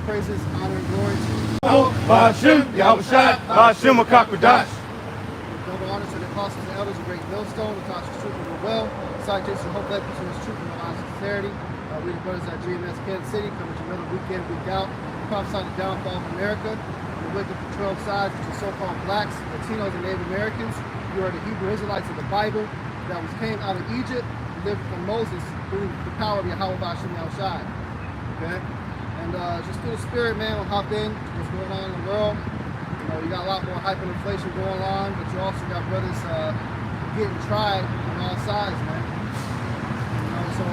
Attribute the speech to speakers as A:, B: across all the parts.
A: praises, honor, and glory to you.
B: Bashim, Yahushai, Bashim, Akakwadash.
A: Double honor to the apostles and elders of Great Millstone, the Toxic Truth of the Well, citations of hope, evidence, and his truth and the lives of sincerity. We the brothers at GMS Kansas City, coming to another weekend, week out, prophesying the downfall of America, the wicked from 12 sides, which are so-called blacks, Latinos, and Native Americans. You are the Hebrew Israelites of the Bible that came out of Egypt, delivered from Moses through the power of Yahweh Bashim Yahushai. Okay? And just through the spirit, man, we'll hop in what's going on in the world. You know, you got a lot more hyperinflation going on, but you also got brothers getting tried on all sides, man. You know, so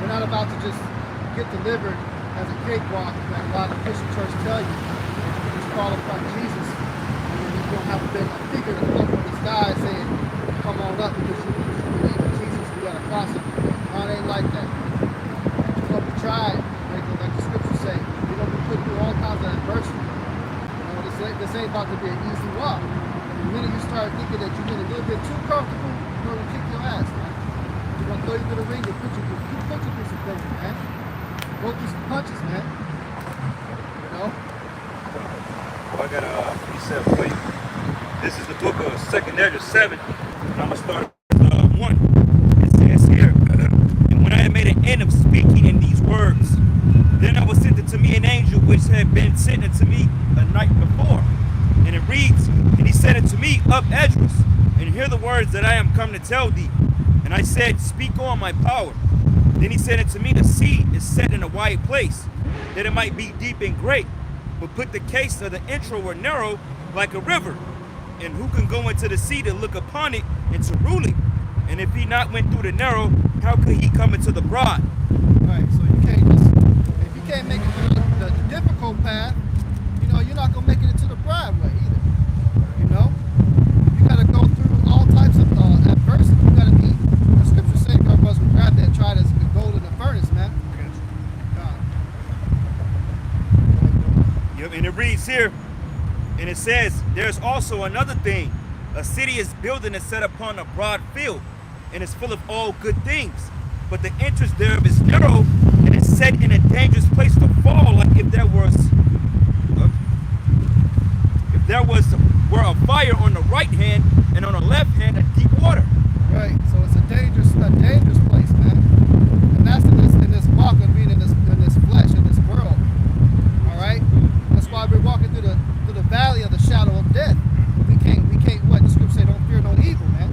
A: we're not about to just get delivered as a cakewalk that a lot of Christian churches tell you. You just call upon Jesus, and then you don't have a figure to come from the sky saying, come on up because you believe in Jesus, you got to cross him. No, it ain't like that. You're going to be tried, like the scriptures say. You're going to be put through all kinds of adversity. You know, this ain't about to be an easy walk. And the minute you start thinking that you're getting a little bit too comfortable, you're going to kick your ass, man. You're going to throw you to the ring and put you through some things, man. Go through some punches, man. You know?
B: I got a precept for you. This is the book of 2nd Ezra 7, and I'm going to start with 1. It says here, and when I had made an end of speaking in these words, then I was sent unto me an angel which had been sent unto me a night before. And it reads, and he said unto me, Up, Esdras, and hear the words that I am come to tell thee. And I said, Speak on, my power. Then he said unto me, The sea is set in a wide place, that it might be deep and great, but put the case of the intro narrow like a river. And who can go into the sea to look upon it and to rule it? And if he not went through the narrow, how could he come into the broad?
A: Right, so you can't just, if you can't make it through the difficult path, you know, you're not going to make it into the broad way either. You know? You got to go through all types of adversity. You got to be, the scripture says, God was will grab that tried as gold in the furnace, man.
B: Yep, and it reads here, and it says, There's also another thing. A city is building and set upon a broad field, and is full of all good things. But the entrance thereof is narrow, and is set in a dangerous place to fall, like if there were a fire on the right hand, and on the left hand a deep water.
A: Right, so it's a dangerous place, man. And that's in this walk of being in this flesh, in this world. All right, that's why we're walking through the valley of the shadow of death. We can't. What the scripture say? Don't fear no evil, man.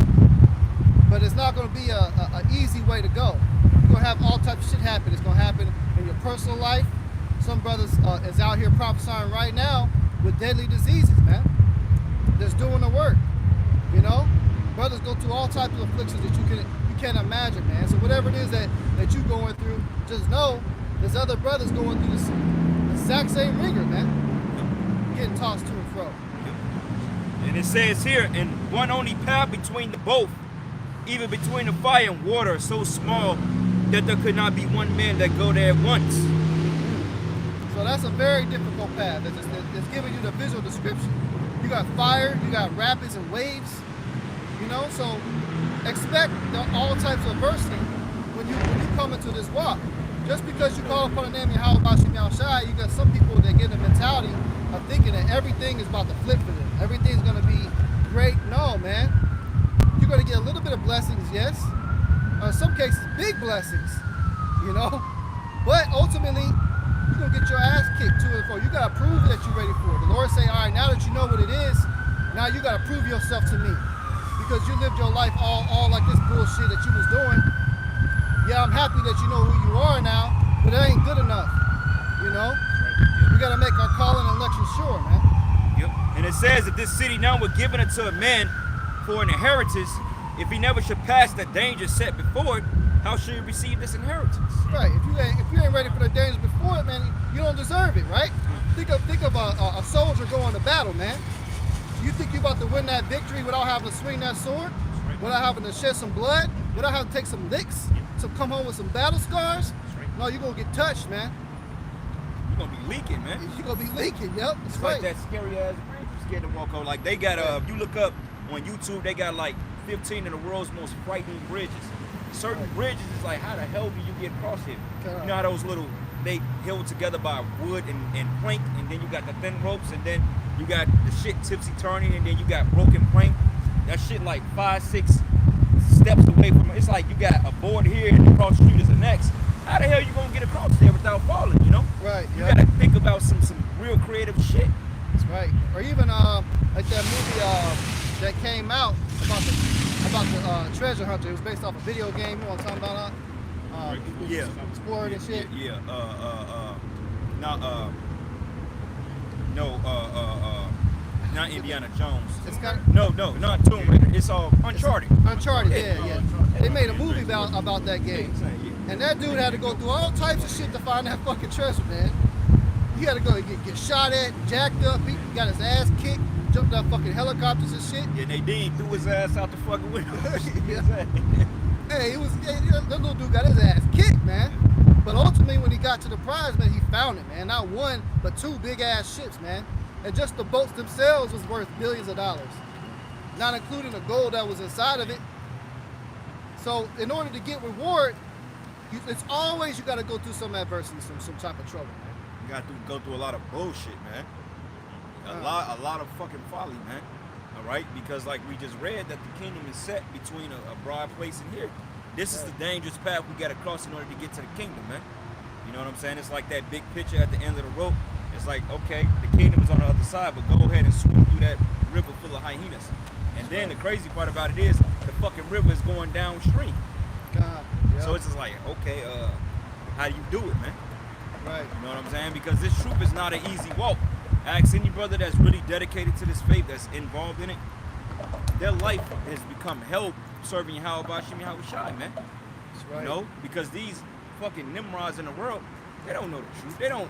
A: But it's not going to be a easy way to go. You're going to have all types of shit happen. It's going to happen in your personal life. Some brothers is out here prophesying right now with deadly diseases, man. That's doing the work. You know, brothers go through all types of afflictions that you can't imagine, man. So whatever it is that you're going through, just know there's other brothers going through the exact same ringer, man. Getting tossed to and fro.
B: And it says here, and one only path between the both, even between the fire and water, so small that there could not be one man that go there at once.
A: So that's a very difficult path. It's giving you the visual description. You got fire, you got rapids and waves, you know, so expect all types of adversity when you come into this walk. Just because you call upon the name of Yahweh Bashim Yahushai, you got some people that get the mentality of thinking that everything is about to flip for them. Everything's going to be great. No, man. You're going to get a little bit of blessings, yes. In some cases, big blessings, you know. But ultimately, you're going to get your ass kicked to and fro. You got to prove that you're ready for it. The Lord say, all right, now that you know what it is, now you got to prove yourself to me. Because you lived your life all like this bullshit that you was doing. Yeah, I'm happy that you know who you are now, but it ain't good enough, you know? We got to make our calling and election sure, man.
B: Yep. And it says that this city now were given unto a man for an inheritance. If he never should pass the danger set before it, how should he receive this inheritance?
A: Right. If you ain't ready for the dangers before it, man, you don't deserve it, right? Think of a soldier going to battle, man. You think you about to win that victory without having to swing that sword, without having to shed some blood, without having to take some licks, to come home with some battle scars? No, you're gonna get touched, man.
B: You're gonna be leaking, man.
A: You're gonna be leaking, yep.
B: It's right. Like that scary ass bridge you're scared to walk on. Like they got if you look up on YouTube, they got like 15 of the world's most frightening bridges. Certain bridges is like, how the hell do you get across here? You know how those little they held together by wood and plank, and then you got the thin ropes, and then you got the shit tipsy turning, and then you got broken plank. That shit like 5-6 steps away from it. It's like you got a board here and across the street is the next. How the hell you gonna get across there without falling, you know?
A: Right.
B: You gotta think about some real creative shit.
A: That's right. Or even like that movie that came out about the treasure hunter. It was based off a video game. You know what I'm talking about?
B: Yeah.
A: Exploring and shit.
B: Yeah. Not Indiana Jones.
A: It's got
B: No, not Tomb Raider. It's all Uncharted.
A: Uncharted. Yeah. They made a movie about that game. And that dude had to go through all types of shit to find that fucking treasure, man. He had to go get shot at, jacked up. He got his ass kicked, jumped out fucking helicopters and shit.
B: Yeah, Nadine threw his ass out the fucking window.
A: Hey, that little dude got his ass kicked, man. But ultimately, when he got to the prize, man, he found it, man. Not one, but 2 big ass ships, man. And just the boats themselves was worth billions of dollars, not including the gold that was inside of it. So, in order to get reward, it's always you got to go through some adversity, some type of trouble, man.
B: You got to go through a lot of bullshit, man. A lot of fucking folly, man. All right, because like we just read that the kingdom is set between a broad place and here. This is the dangerous path we got to cross in order to get to the kingdom, man. You know what I'm saying? It's like that big picture at the end of the rope. It's like, okay, the kingdom is on the other side, but go ahead and swim through that river full of hyenas. And then the crazy part about it is the fucking river is going downstream.
A: God, yeah.
B: So it's just like, okay, how do you do it, man?
A: Right.
B: You know what I'm saying? Because this troop is not an easy walk. Ask any brother that's really dedicated to this faith, that's involved in it. Their life has become hell serving Yahweh Bashim Yahweh Shai, man.
A: That's right.
B: You know? Because these fucking Nimrods in the world, they don't know the truth. They don't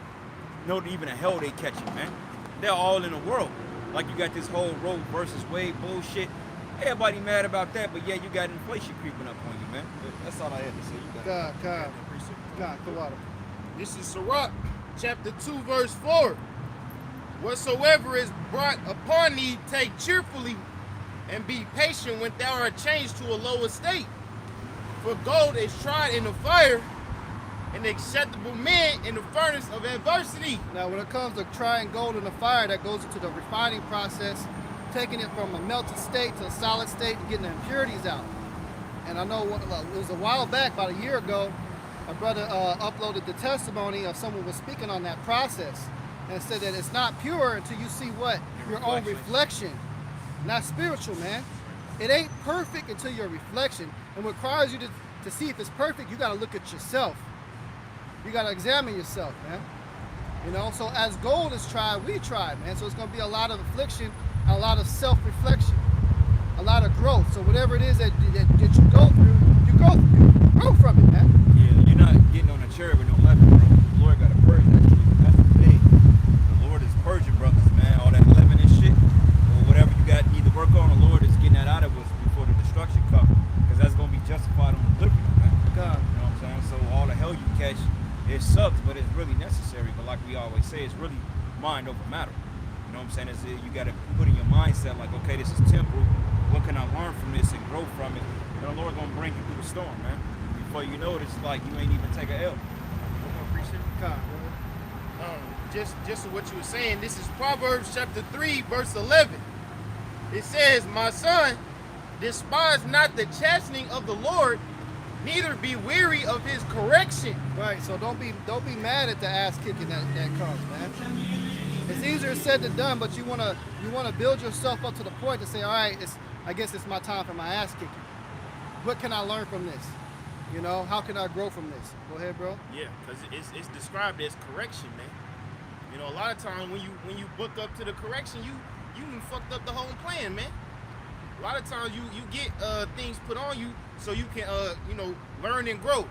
B: know even the hell they catching, man. They're all in the world. Like you got this whole Roe versus Wade bullshit. Everybody mad about that, but yeah, you got inflation creeping up on you, man. That's all I had to say. You got
A: God, the water.
C: This is Sirach, chapter 2, verse 4. Whatsoever is brought upon thee, take cheerfully, and be patient when thou art changed to a low estate. For gold is tried in the fire, and acceptable men in the furnace of adversity.
A: Now, when it comes to trying gold in the fire, that goes into the refining process, taking it from a melted state to a solid state and getting the impurities out. And I know it was a while back, about a year ago, a brother uploaded the testimony of someone was speaking on that process and said that it's not pure until you see what? Your own reflection. Not spiritual, man. It ain't perfect until your reflection. And what requires you to see if it's perfect, you got to look at yourself. You got to examine yourself, man. You know, so as gold is tried, we try, man. So it's going to be a lot of affliction, a lot of self-reflection, a lot of growth. So whatever it is that you go through, you grow from it, man.
B: Yeah, you're not getting on a chair with no leaven, bro. The Lord got to purge that shit. That's the thing. The Lord is purging brothers, man. All that leaven and shit, or whatever you got need to work on, the Lord is getting that out of us before the destruction comes. Because that's going to be justified on the liberty, man.
A: God.
B: You know what I'm saying? So all the hell you catch, it sucks, but it's really necessary. But like we always say, it's really mind over matter. You know what I'm saying? You got to put in your mindset like, okay, this is temporal. What can I learn from this and grow from it? And the Lord gonna bring you through the storm, man. Before you know it, it's like you ain't even take a L.
A: God.
C: Just what you were saying, this is Proverbs chapter 3, verse 11. It says, my son, despise not the chastening of the Lord, neither be weary of his correction.
A: Right, so don't be mad at the ass kicking that comes, man. It's easier said than done, but you wanna build yourself up to the point to say, all right, I guess it's my time for my ass kicking. What can I learn from this? You know, how can I grow from this? Go ahead, bro.
C: Yeah, because it's described as correction, man. You know, a lot of times when you book up to the correction, you fucked up the whole plan, man. A lot of times you get things put on you so you can learn and grow.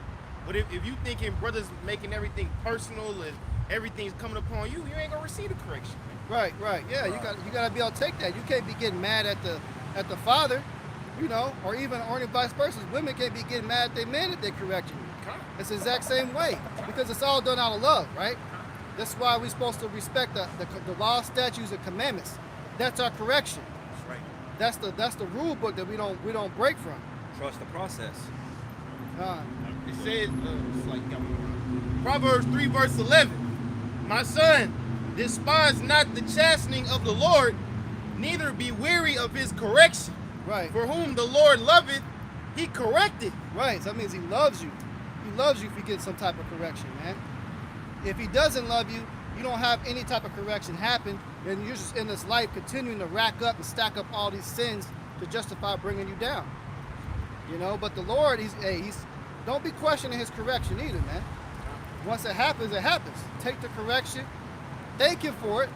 C: But if you thinking brothers making everything personal and everything's coming upon you, you ain't gonna receive the correction, man.
A: Right. Yeah, you gotta be able to take that. You can't be getting mad at the father, you know, or even vice versa. Women can't be getting mad at their men if they correct you. It's the exact same way because it's all done out of love, right? That's why we're supposed to respect the law, statutes, and commandments. That's our correction.
B: That's right.
A: That's the rule book that we don't break from.
B: Trust the process.
C: It says, it's like, Proverbs 3 verse 11. My son, despise not the chastening of the Lord, neither be weary of his correction.
A: Right.
C: For whom the Lord loveth, he correcteth.
A: Right. So that means he loves you. He loves you if you get some type of correction, man. If he doesn't love you, you don't have any type of correction happen, then you're just in this life continuing to rack up and stack up all these sins to justify bringing you down. You know, but the Lord, he's don't be questioning his correction either, man. Once it happens, it happens. Take the correction, thank him for it,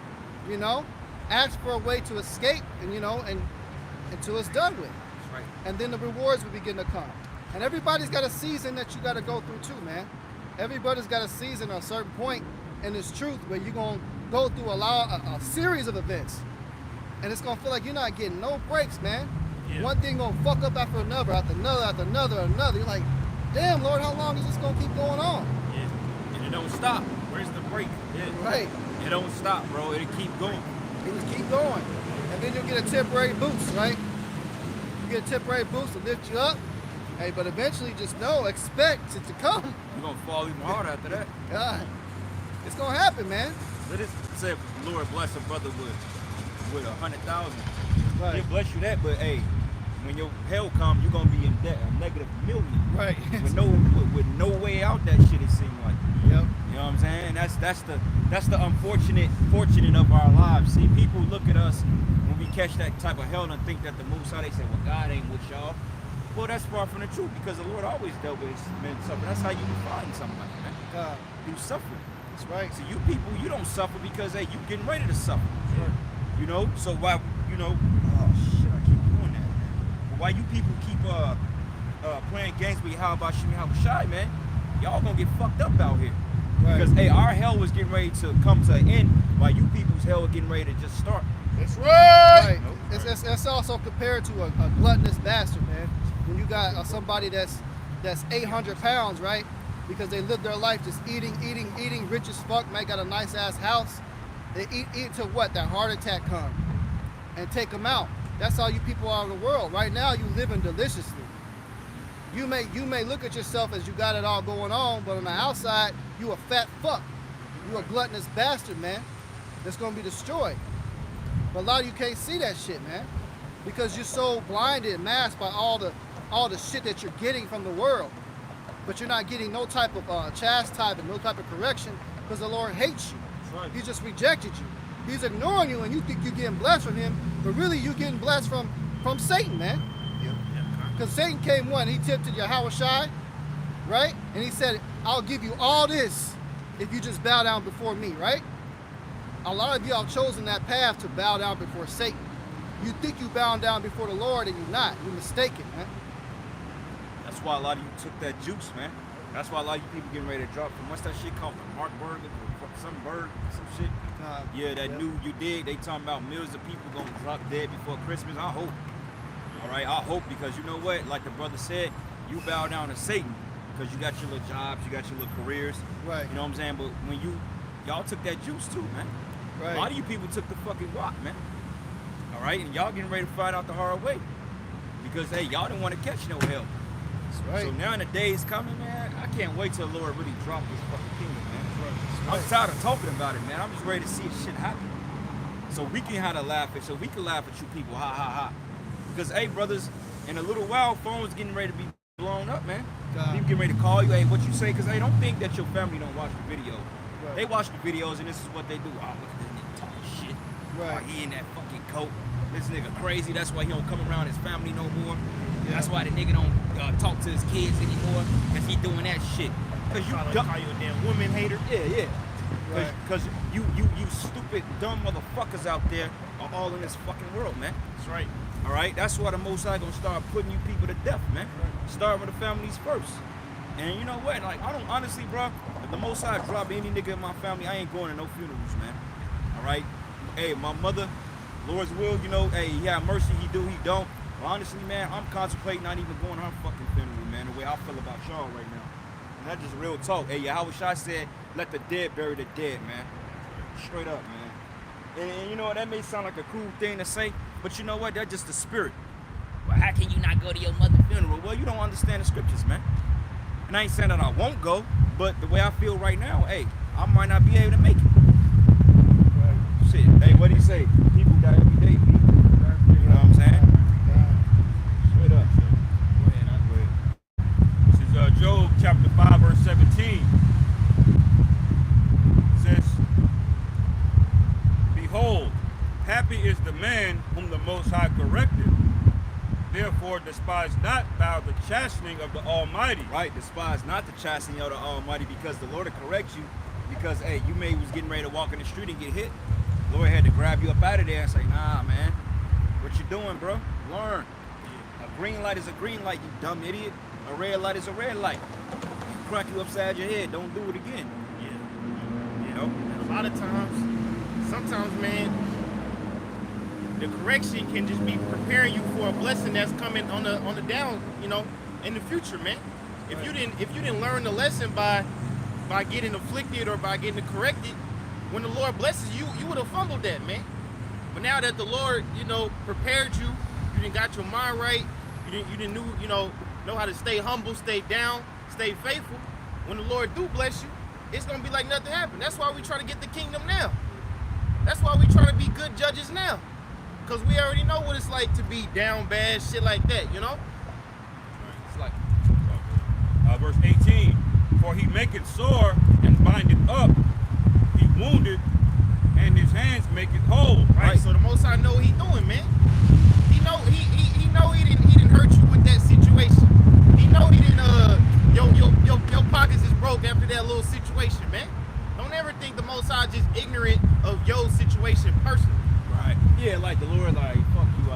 A: you know, ask for a way to escape, and you know, and until it's done with.
C: That's right.
A: And then the rewards will begin to come. And everybody's got a season that you got to go through too, man. Everybody's got a season at a certain point in this truth where you're going to go through a series of events. And it's going to feel like you're not getting no breaks, man.
C: Yeah.
A: One thing going to fuck up after another, after another, after another, another. You're like, damn, Lord, how long is this going to keep going on?
C: Yeah. And it don't stop. Where's the break? Yeah.
A: Right.
C: It don't stop, bro. It'll keep going.
A: It just keep going. And then you'll get a temporary boost, right? You get a temporary boost to lift you up. Hey, but eventually just know, expect it to come.
B: You're going to fall even harder after that.
A: God, it's going to happen, man.
B: Let us say if the Lord bless a brother with 100,000.
A: Right.
B: He'll bless you that, but hey, when your hell comes, you're gonna be in debt, a negative million.
A: Right.
B: with no way out that shit, it seems like.
A: Yep.
B: You know what I'm saying? That's the unfortunate of our lives. See, people look at us when we catch that type of hell and think that the Most High, they say, well, God ain't with y'all. Well, that's far from the truth, because the Lord always dealt with his men suffering. That's how you define somebody, man.
A: God,
B: You suffer.
A: that's right.
B: So you people, you don't suffer because, hey, you getting ready to suffer.
A: Sure.
B: You know, so why, you know, oh shit, I keep doing that, man. But why you people keep playing games with how about Shimmy, how shy, man? Y'all gonna get fucked up out here.
A: Right.
B: Because hey, our hell was getting ready to come to an end, while you people's hell was getting ready to just start.
C: That's right.
A: Right. It's also compared to a gluttonous bastard, man. When you got somebody that's 800 pounds, right? Because they live their life just eating, rich as fuck, man, got a nice ass house. They eat till what? That heart attack come and take them out. That's all you people are in the world. Right now, you living deliciously. You may look at yourself as you got it all going on, but on the outside, you a fat fuck. You a gluttonous bastard, man. That's gonna be destroyed. But a lot of you can't see that shit, man, because you're so blinded and masked by all the shit that you're getting from the world. But you're not getting no type of chastisement, no type of correction, because the Lord hates you.
C: Right.
A: He just rejected you. He's ignoring you, and you think you're getting blessed from him, but really you're getting blessed from Satan, man. Because Satan came one, he tempted Yahushua, right? And he said, I'll give you all this if you just bow down before me, right? A lot of you have chosen that path to bow down before Satan. You think you bow down before the Lord, and you're not. You're mistaken, man.
B: That's why a lot of you took that juice, man. That's why a lot of you people getting ready to drop from what's that shit called, the Mark Burger, some shit. Yeah, that new you did. They talking about millions of people gonna drop dead before Christmas. I hope. All right, I hope, because you know what? Like the brother said, you bow down to Satan because you got your little jobs, you got your little careers.
A: Right.
B: You know what I'm saying? But when y'all took that juice too, man.
A: Right.
B: A lot of you people took the fucking rock, man. All right, and y'all getting ready to find out the hard way because hey, y'all didn't want to catch no hell.
A: That's right.
B: So now in the days coming, man, I can't wait till the Lord really drop this fucking kingdom, man.
A: Right.
B: I'm tired of talking about it, man. I'm just ready to see this shit happen. So we can have to laugh at, so we can laugh at you people, ha ha ha. Because hey, brothers, in a little while, phones getting ready to be blown up, man. People getting ready to call you, hey, what you say? Because hey, don't think that your family don't watch the video.
A: Right.
B: They watch the videos and this is what they do. Oh, look at this nigga talking shit.
A: Right.
B: Oh, he in that fucking coat. This nigga crazy. That's why he don't come around his family no more.
A: Yeah.
B: That's why the nigga don't talk to his kids anymore. Because he doing that shit. Because you
C: Call you a damn woman hater.
B: yeah.
A: Right.
B: Because you stupid, dumb motherfuckers out there are all in this fucking world, man.
C: That's right.
B: All right? That's why the Most High gonna start putting you people to death, man. Start with the families first. And you know what? Like, I don't, honestly, bro, if the Most High drop any nigga in my family, I ain't going to no funerals, man. All right? Hey, my mother, Lord's will, you know, hey, he have mercy, he do, he don't. But honestly, man, I'm contemplating not even going to her fucking funeral, man, the way I feel about y'all right now. And that's just real talk. Hey, Yahushua said, let the dead bury the dead, man. Straight up, man. And you know what, that may sound like a cool thing to say, but you know what, that's just the spirit. Well, how can you not go to your mother's funeral? Well, you don't understand the scriptures, man. And I ain't saying that I won't go, But the way I feel right now, hey, I might not be able to make it. Shit. Hey, what do you say? People die every day, people. You know what I'm saying? Straight up.
C: Go ahead.
B: This is Job chapter 5, verse 17. It says, behold, happy is the man whom the Most High corrected. Therefore, despise not thou the chastening of the Almighty.
D: Right, despise not the chastening of the Almighty, because the Lord will correct you. Because, hey, you may was getting ready to walk in the street and get hit. The Lord had to grab you up out of there and say, nah, man, what you doing, bro? Learn. A green light is a green light, you dumb idiot. A red light is a red light. Crack you upside your head. Don't do it again.
C: Yeah.
D: You know?
C: And a lot of times, sometimes, man, the correction can just be preparing you for a blessing that's coming on the down, you know, in the future, man. If you didn't learn the lesson by getting afflicted or by getting corrected, when the Lord blesses you, you would have fumbled that, man. But now that the Lord, you know, prepared you, you didn't got your mind right, you didn't know how to stay humble, stay down, stay faithful. When the Lord do bless you, it's gonna be like nothing happened. That's why we try to get the kingdom now. That's why we try to be good judges now. Because we already know what it's like to be down bad, shit like that, you know?
B: It's like, verse 18, for he maketh sore and bindeth up, he wounded, and his hands make it whole.
C: Right. So the Most High know what he doing, man. He know he didn't hurt you with that situation. He know he didn't your pockets is broke after that little situation, man. Don't ever think the Most High just ignorant of your situation personally.
D: Right. Yeah, like the Lord, like, fuck you.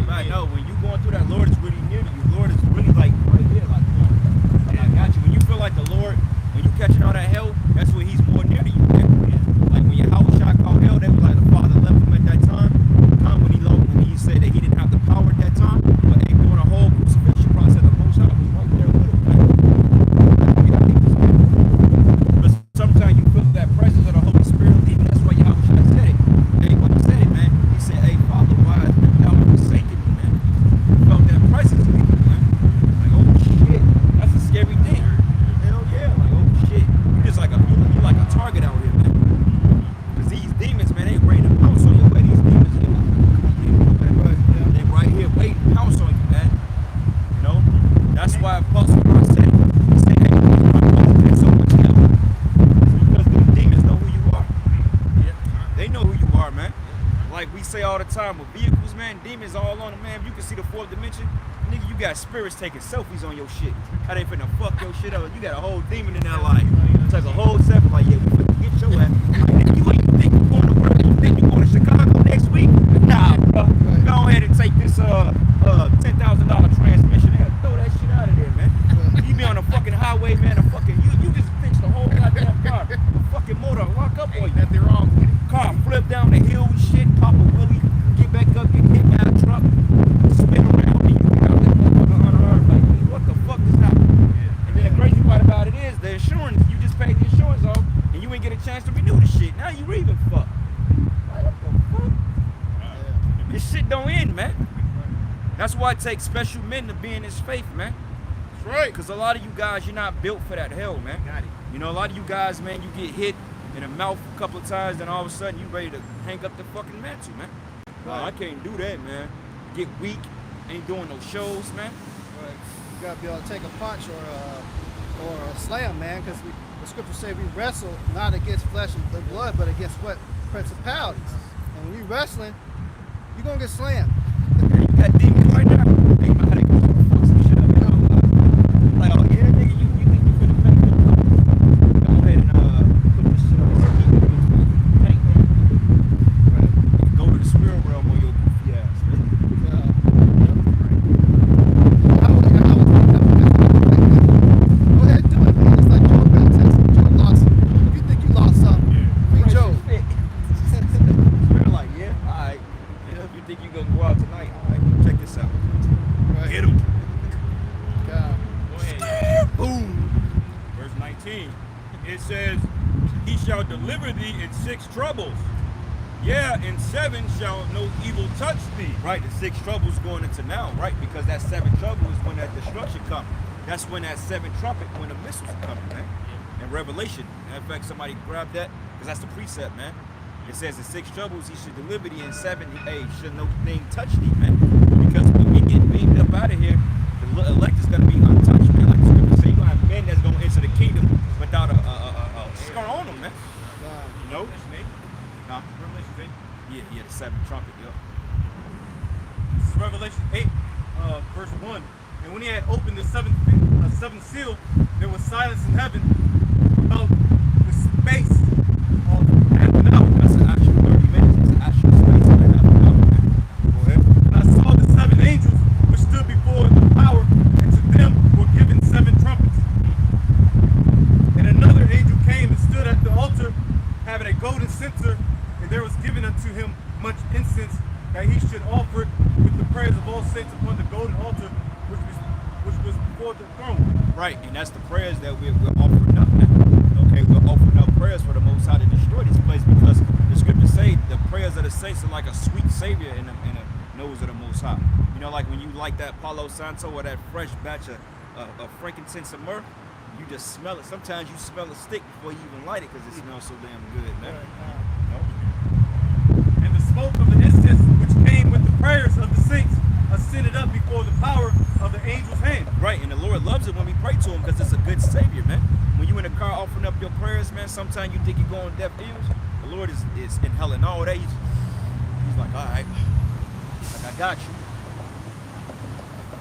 D: I
C: Yeah.
D: know when you going through that, Lord is really near to you. Lord is really like right there, like, I got you. When you feel like the Lord, when you catching all that hell, that's when he's more near to you, man. Like when your house shot called hell, that was like the Father left him at that time. When he said that he didn't have the power at that time, but they during the whole crucifixion process, the Most High was right there with him. But sometimes you feel that presence of the Holy Spirit leaving. That's why your house shot said it. Hey, when he said it, man, he said, "Hey, Father, why hast thou forsaken me, man?" You felt that presence leaving, man. Like, oh shit, that's a scary thing. Hell yeah, like, oh shit, you just like you like a target out here, man. Cause these demons, man, they ready to pounce on you. But these demons, they right here waiting to pounce on you, man. You know, that's why Apostle Paul said, he said, "Hey, my brother, there's so much hell." It's because these demons know who you are. They know who you are, man. Like we say all the time with vehicles, man, demons all on them, man. You can see the fourth dimension. Nigga, you got spirits taking selfies on your shit. How they finna fuck your shit up? You got a whole demon in that life. Take a whole selfie, like, yeah, we finna get your ass. Like, nigga, you ain't think you going to work? You think you going to Chicago next week? Nah, bro. Go ahead and take this $10,000 transmission and throw that shit out of there, man. You be on the fucking highway, man. You just fixed the whole goddamn car. The fucking motor lock up on you.
C: Nothing wrong with it.
D: Car flip down the hill, shit, pop a wheelie, get back up, get hit by a truck, spin around, and you get out that motherfucker unarmed. Like, what the fuck is that? And then the crazy part about it is the insurance. You just paid the insurance off, and you ain't get a chance to renew the shit. Now you even fucked. Like, what the fuck? This shit don't end, man. That's why it takes special men to be in this faith, man.
C: That's right.
D: Because a lot of you guys, you're not built for that hell, man.
C: Got it.
D: You know, a lot of you guys, man, you get hit in the mouth a couple of times, then all of a sudden you ready to hang up the fucking mantle, man. Nah, I can't do that, man. Get weak, ain't doing no shows, man.
A: Right. You gotta be able to take a punch or a slam, man, because the scriptures say we wrestle not against flesh and blood, but against what? Principalities. And when you wrestling, you're gonna get slammed.
D: You got demons right now. Think about how they fuck some shit up, you know? Like, oh yeah, nigga, you think you finna make it? Go ahead and put this shit on this tank, man. Go to the spirit realm on your goofy ass, man.
A: Go ahead and do it, man. It's like Joe got tested. Joe lost. If you think you lost something, I mean, Joe.
D: We're like, yeah, alright. Yeah, if you think you gonna go out tonight, alright, check this out.
A: Right.
D: Hit him.
A: God.
C: Go ahead.
D: Boom.
B: Verse 19, it says, he shall deliver thee in 6 troubles. Yeah, in 7 shall no evil touch thee.
D: Right, the 6 troubles going into now, right? Because that 7 trouble is when that destruction comes. That's when that 7th trumpet, when the missiles are coming, man. in Revelation. In fact, somebody grabbed that because that's the precept, man. It says in 6 troubles he should deliver thee, in 7 should no thing touch thee, man. Because when we get beamed up out of here, the elect is gonna be untouched, man. Like the scripture say, you gonna have men that's gonna enter the kingdom without a scar on them, man. You know? Huh?
E: Revelation 8.
D: Yeah, the 7th trumpet, yo.
E: This is Revelation 8, verse 1. And when he had opened the seventh seal, there was silence in heaven about the space of half an hour.
D: That's an actual 30 minutes. It's an actual space of half an hour, man. Go ahead.
E: And I saw the 7 angels which stood before the power, and to them were given 7 trumpets. And another angel came and stood at the altar, having a golden censer, and there was given unto him much incense, that he should offer it with the prayers of all saints upon the golden altar which was before the throne.
D: Right, and that's the prayers that we're offering up now. Okay, we're offering up prayers for the Most High to destroy this place, because the scriptures say the prayers of the saints are like a sweet savior in the nose of the Most High. You know, like when you light that Palo Santo or that fresh batch of frankincense and myrrh, you just smell it. Sometimes you smell a stick before you even light it because it smells so damn good, man.
E: And the smoke of the incense which came with the prayers of the saints ascended up before the power of the angel's hand.
D: Right, and the Lord loves it when we pray to him because it's a good savior, man. When you in the car offering up your prayers, man, sometimes you think you're going deaf ears. The Lord is in hell and all that. He's like, all right, like I got you.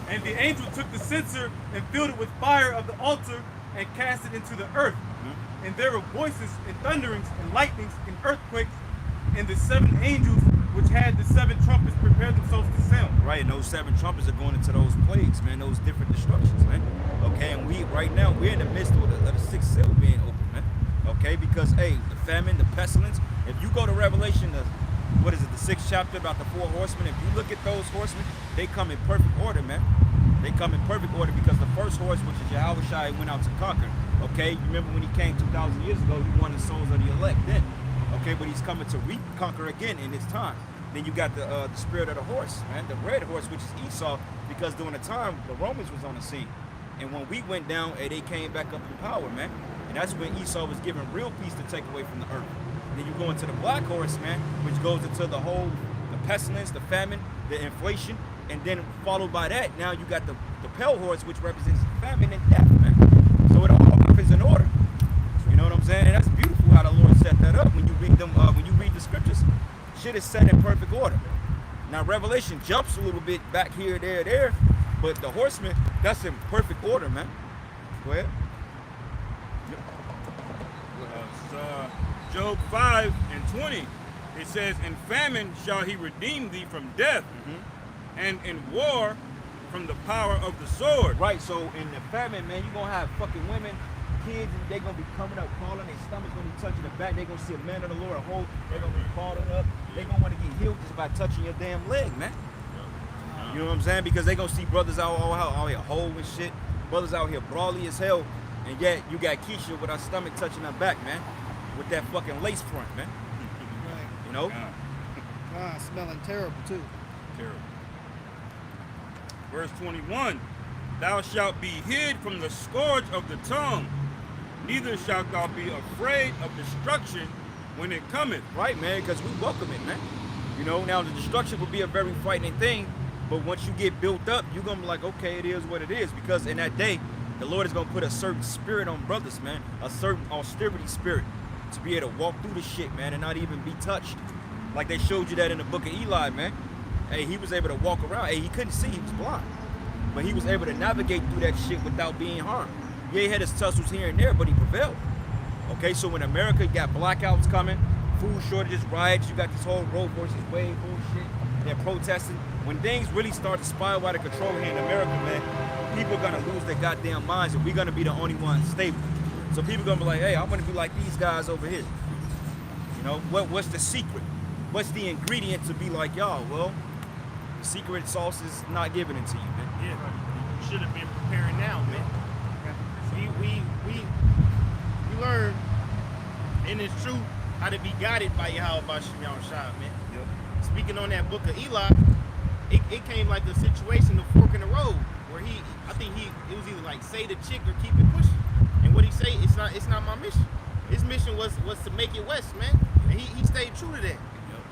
E: And the angel took the censer and filled it with fire of the altar and cast it into the earth.
D: Mm-hmm.
E: And there were voices and thunderings and lightnings and earthquakes, and the 7 angels which had the 7 trumpets prepared themselves to sound.
D: Right, and those 7 trumpets are going into those plagues, man, those different destructions, man. Okay, and right now we're in the midst of the 6th seal being open, man. Okay, because hey, the famine, the pestilence. If you go to Revelation, the 6th chapter about the 4 horsemen. If you look at those horsemen, they come in perfect order, man. They come in perfect order because the first horse, which is Yahushua, went out to conquer. Okay, you remember when he came 2,000 years ago, he won the souls of the elect then. Okay, but he's coming to reconquer again in his time. Then you got the spirit of the horse, man, the red horse, which is Esau, because during the time the Romans was on the scene. And when we went down, they came back up in power, man. And that's when Esau was given real peace to take away from the earth. And then you go into the black horse, man, which goes into the pestilence, the famine, the inflation, and then followed by that, now you got the pale horse, which represents famine and death, man. So it all happens in order. You know what I'm saying? And that's beautiful how the Lord set that up. When you read them, when you read the scriptures, shit is set in perfect order. Now Revelation jumps a little bit back here, there, but the horseman, that's in perfect order, man. Go ahead.
B: Job 5:20. It says, "In famine shall he redeem thee from death, and in war from the power of the sword."
D: Right, so in the famine, man, you're gonna have fucking women, kids, and they're gonna be coming up, crawling, their stomach's gonna be touching the back, they're gonna see a man of the Lord, they're gonna be crawling up, they're gonna want to get healed just by touching your damn leg, man. You know what I'm saying? Because they're gonna see brothers out here whole and shit, brothers out here brawly as hell, and yet you got Keisha with her stomach touching her back, man, with that fucking lace front, man.
A: Right.
D: You know?
A: Smelling terrible too.
B: Terrible. Verse 21, "Thou shalt be hid from the scourge of the tongue, neither shalt thou be afraid of destruction when it cometh."
D: Right, man, because we welcome it, man. You know, now the destruction will be a very frightening thing, but once you get built up, you're going to be like, okay, it is what it is, because in that day, the Lord is going to put a certain spirit on brothers, man, a certain austerity spirit to be able to walk through the shit, man, and not even be touched. Like they showed you that in the book of Eli, man. Hey, he was able to walk around. Hey, he couldn't see, he was blind. But he was able to navigate through that shit without being harmed. Yeah, he had his tussles here and there, but he prevailed. Okay, so in America, you got blackouts coming, food shortages, riots, you got this whole Roe versus Wade bullshit. They're protesting. When things really start to spiral out of control here in America, man, people are gonna lose their goddamn minds, and we're gonna be the only ones stable. So people are gonna be like, hey, I wanna be like these guys over here. You know, what's the secret? What's the ingredient to be like y'all? Well, the secret sauce is not giving it to you, man.
C: Yeah, you should have been preparing now, man. We learn in this truth how to be guided by Yahweh Shah, man.
D: Yep.
C: Speaking on that book of Eli, it came like a situation of fork in the road where it was either like say the chick or keep it pushing. And what he say it's not my mission. His mission was to make it west, man. And he stayed true to that.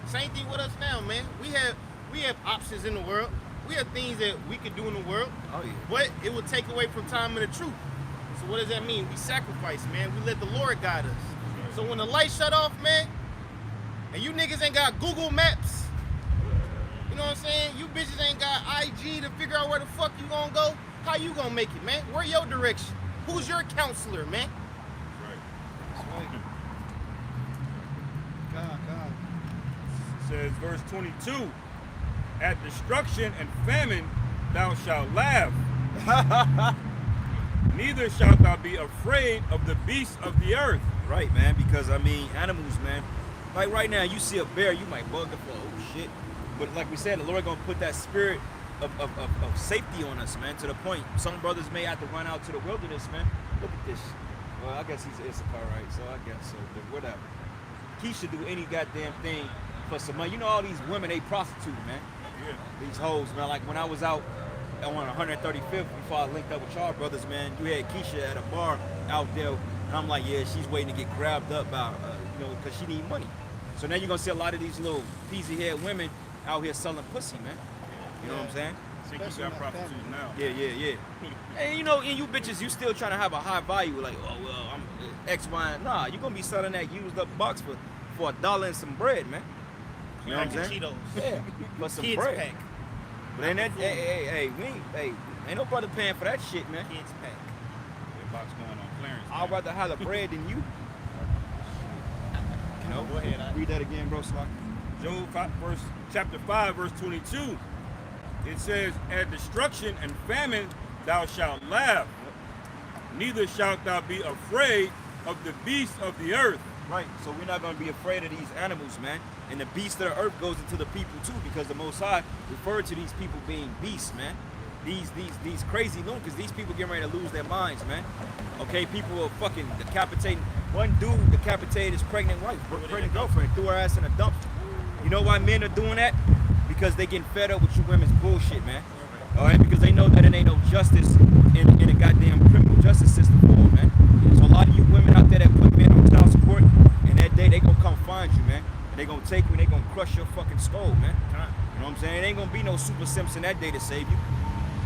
C: Same thing with us now, man. We have options in the world. We have things that we could do in the world.
D: Oh yeah.
C: But it will take away from time and the truth. So what does that mean? We sacrifice, man. We let the Lord guide us. So when the light shut off, man, and you niggas ain't got Google Maps, you know what I'm saying? You bitches ain't got IG to figure out where the fuck you gonna go. How you gonna make it, man? Where your direction? Who's your counselor, man?
A: God.
B: It says, verse 22, at destruction and famine thou shalt laugh. Neither shalt thou be afraid of the beasts of the earth.
D: Right, man, because I mean, animals, man. Like right now, you see a bear, you might bug the floor. Oh shit! But like we said, the Lord gonna put that spirit of safety on us, man. To the point, some brothers may have to run out to the wilderness, man. Look at this. Well, I guess he's Issachar, right? So I guess so. But whatever. He should do any goddamn thing for some money. You know, all these women, they prostitute, man.
B: Yeah.
D: These hoes, man. Like when I was out on 135th before I linked up with y'all brothers, man, you had Keisha at a bar out there, and I'm like, yeah, she's waiting to get grabbed up by, you know, because she need money. So now you're gonna see a lot of these little peasy head women out here selling pussy, man. You know what I'm saying?
B: I think you got prostitutes now.
D: Yeah. And you know, and you bitches, you still trying to have a high value, like, oh well, I'm X, Y, and nah, you gonna be selling that used up box for $1 and some bread, man. You know what I'm saying?
C: Cheetos.
D: Yeah, for some
C: Kids
D: bread.
C: pack.
D: But ain't that, hey, ain't nobody paying for that shit, man.
C: Kids pack.
B: That box going on clearance.
D: I'd rather have the bread than you. You know?
C: Go ahead.
D: Read that again, bro. Slock.
B: Job chapter 5, verse 22. It says, at destruction and famine thou shalt laugh. Neither shalt thou be afraid of the beasts of the earth.
D: Right, so we're not going to be afraid of these animals, man. And the beast of the earth goes into the people too, because the Most High referred to these people being beasts, man. These crazy lunatics, these people getting ready to lose their minds, man. Okay, people are fucking decapitating. One dude decapitated his pregnant wife, pregnant girlfriend, threw her ass in a dumpster. You know why men are doing that? Because they getting fed up with you women's bullshit, man. All right, because they know that it ain't no justice in a goddamn criminal justice system for them, man. So a lot of you women out there that put men on child support, and that day they gonna come find you, man. And they gonna take you and they gonna crush your fucking skull, man. You know what I'm saying? It ain't gonna be no Super Simpson that day to save you.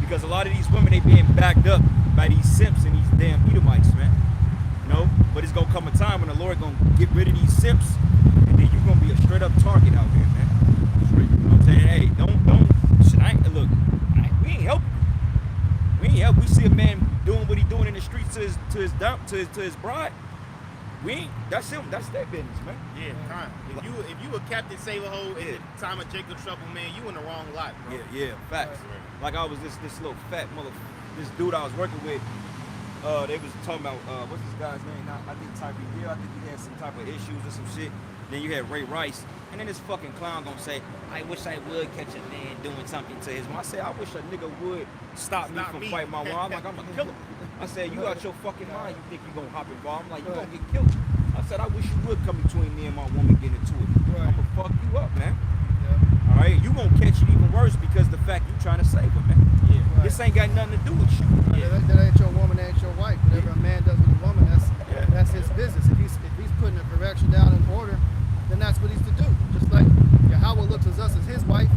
D: Because a lot of these women, they being backed up by these simps and these damn Edomites, man. You know? But it's gonna come a time when the Lord gonna get rid of these simps, and then you're gonna be a straight up target out here, man. You know what I'm saying? Hey, look, we ain't helping. We ain't help. We see a man doing what he doing in the streets to his bride. We ain't. That's him. That's their business, man.
C: Yeah, kind. If you a Captain Save-A-Hole in the time of Jacob's trouble, man, you in the wrong lot, bro.
D: Yeah, facts. Like I was this little fat this dude I was working with. They was talking about what's this guy's name? I think Tyreek Hill. I think he had some type of issues or some shit. Then you had Ray Rice, and then this fucking clown gonna say, "I wish I would catch a man doing something to his mom." I said, "I wish a nigga would stop me from fighting my mom." I'm like, "I'm gonna kill him." I said, "You out your fucking mind? You think you gonna hop involved?" I'm like, "You gonna get killed." I said, "I wish you would come between me and my woman getting into it. I'm gonna fuck you up, man." All right, you gonna catch it even worse because the fact you trying to save her, man. Yeah. This ain't got nothing to do with you.
A: That ain't your woman, that ain't your wife. Whatever a man does with a woman, that's his business. If he's putting a correction down in order, then that's what he's to do. Just like Yahweh looks at us as his wife.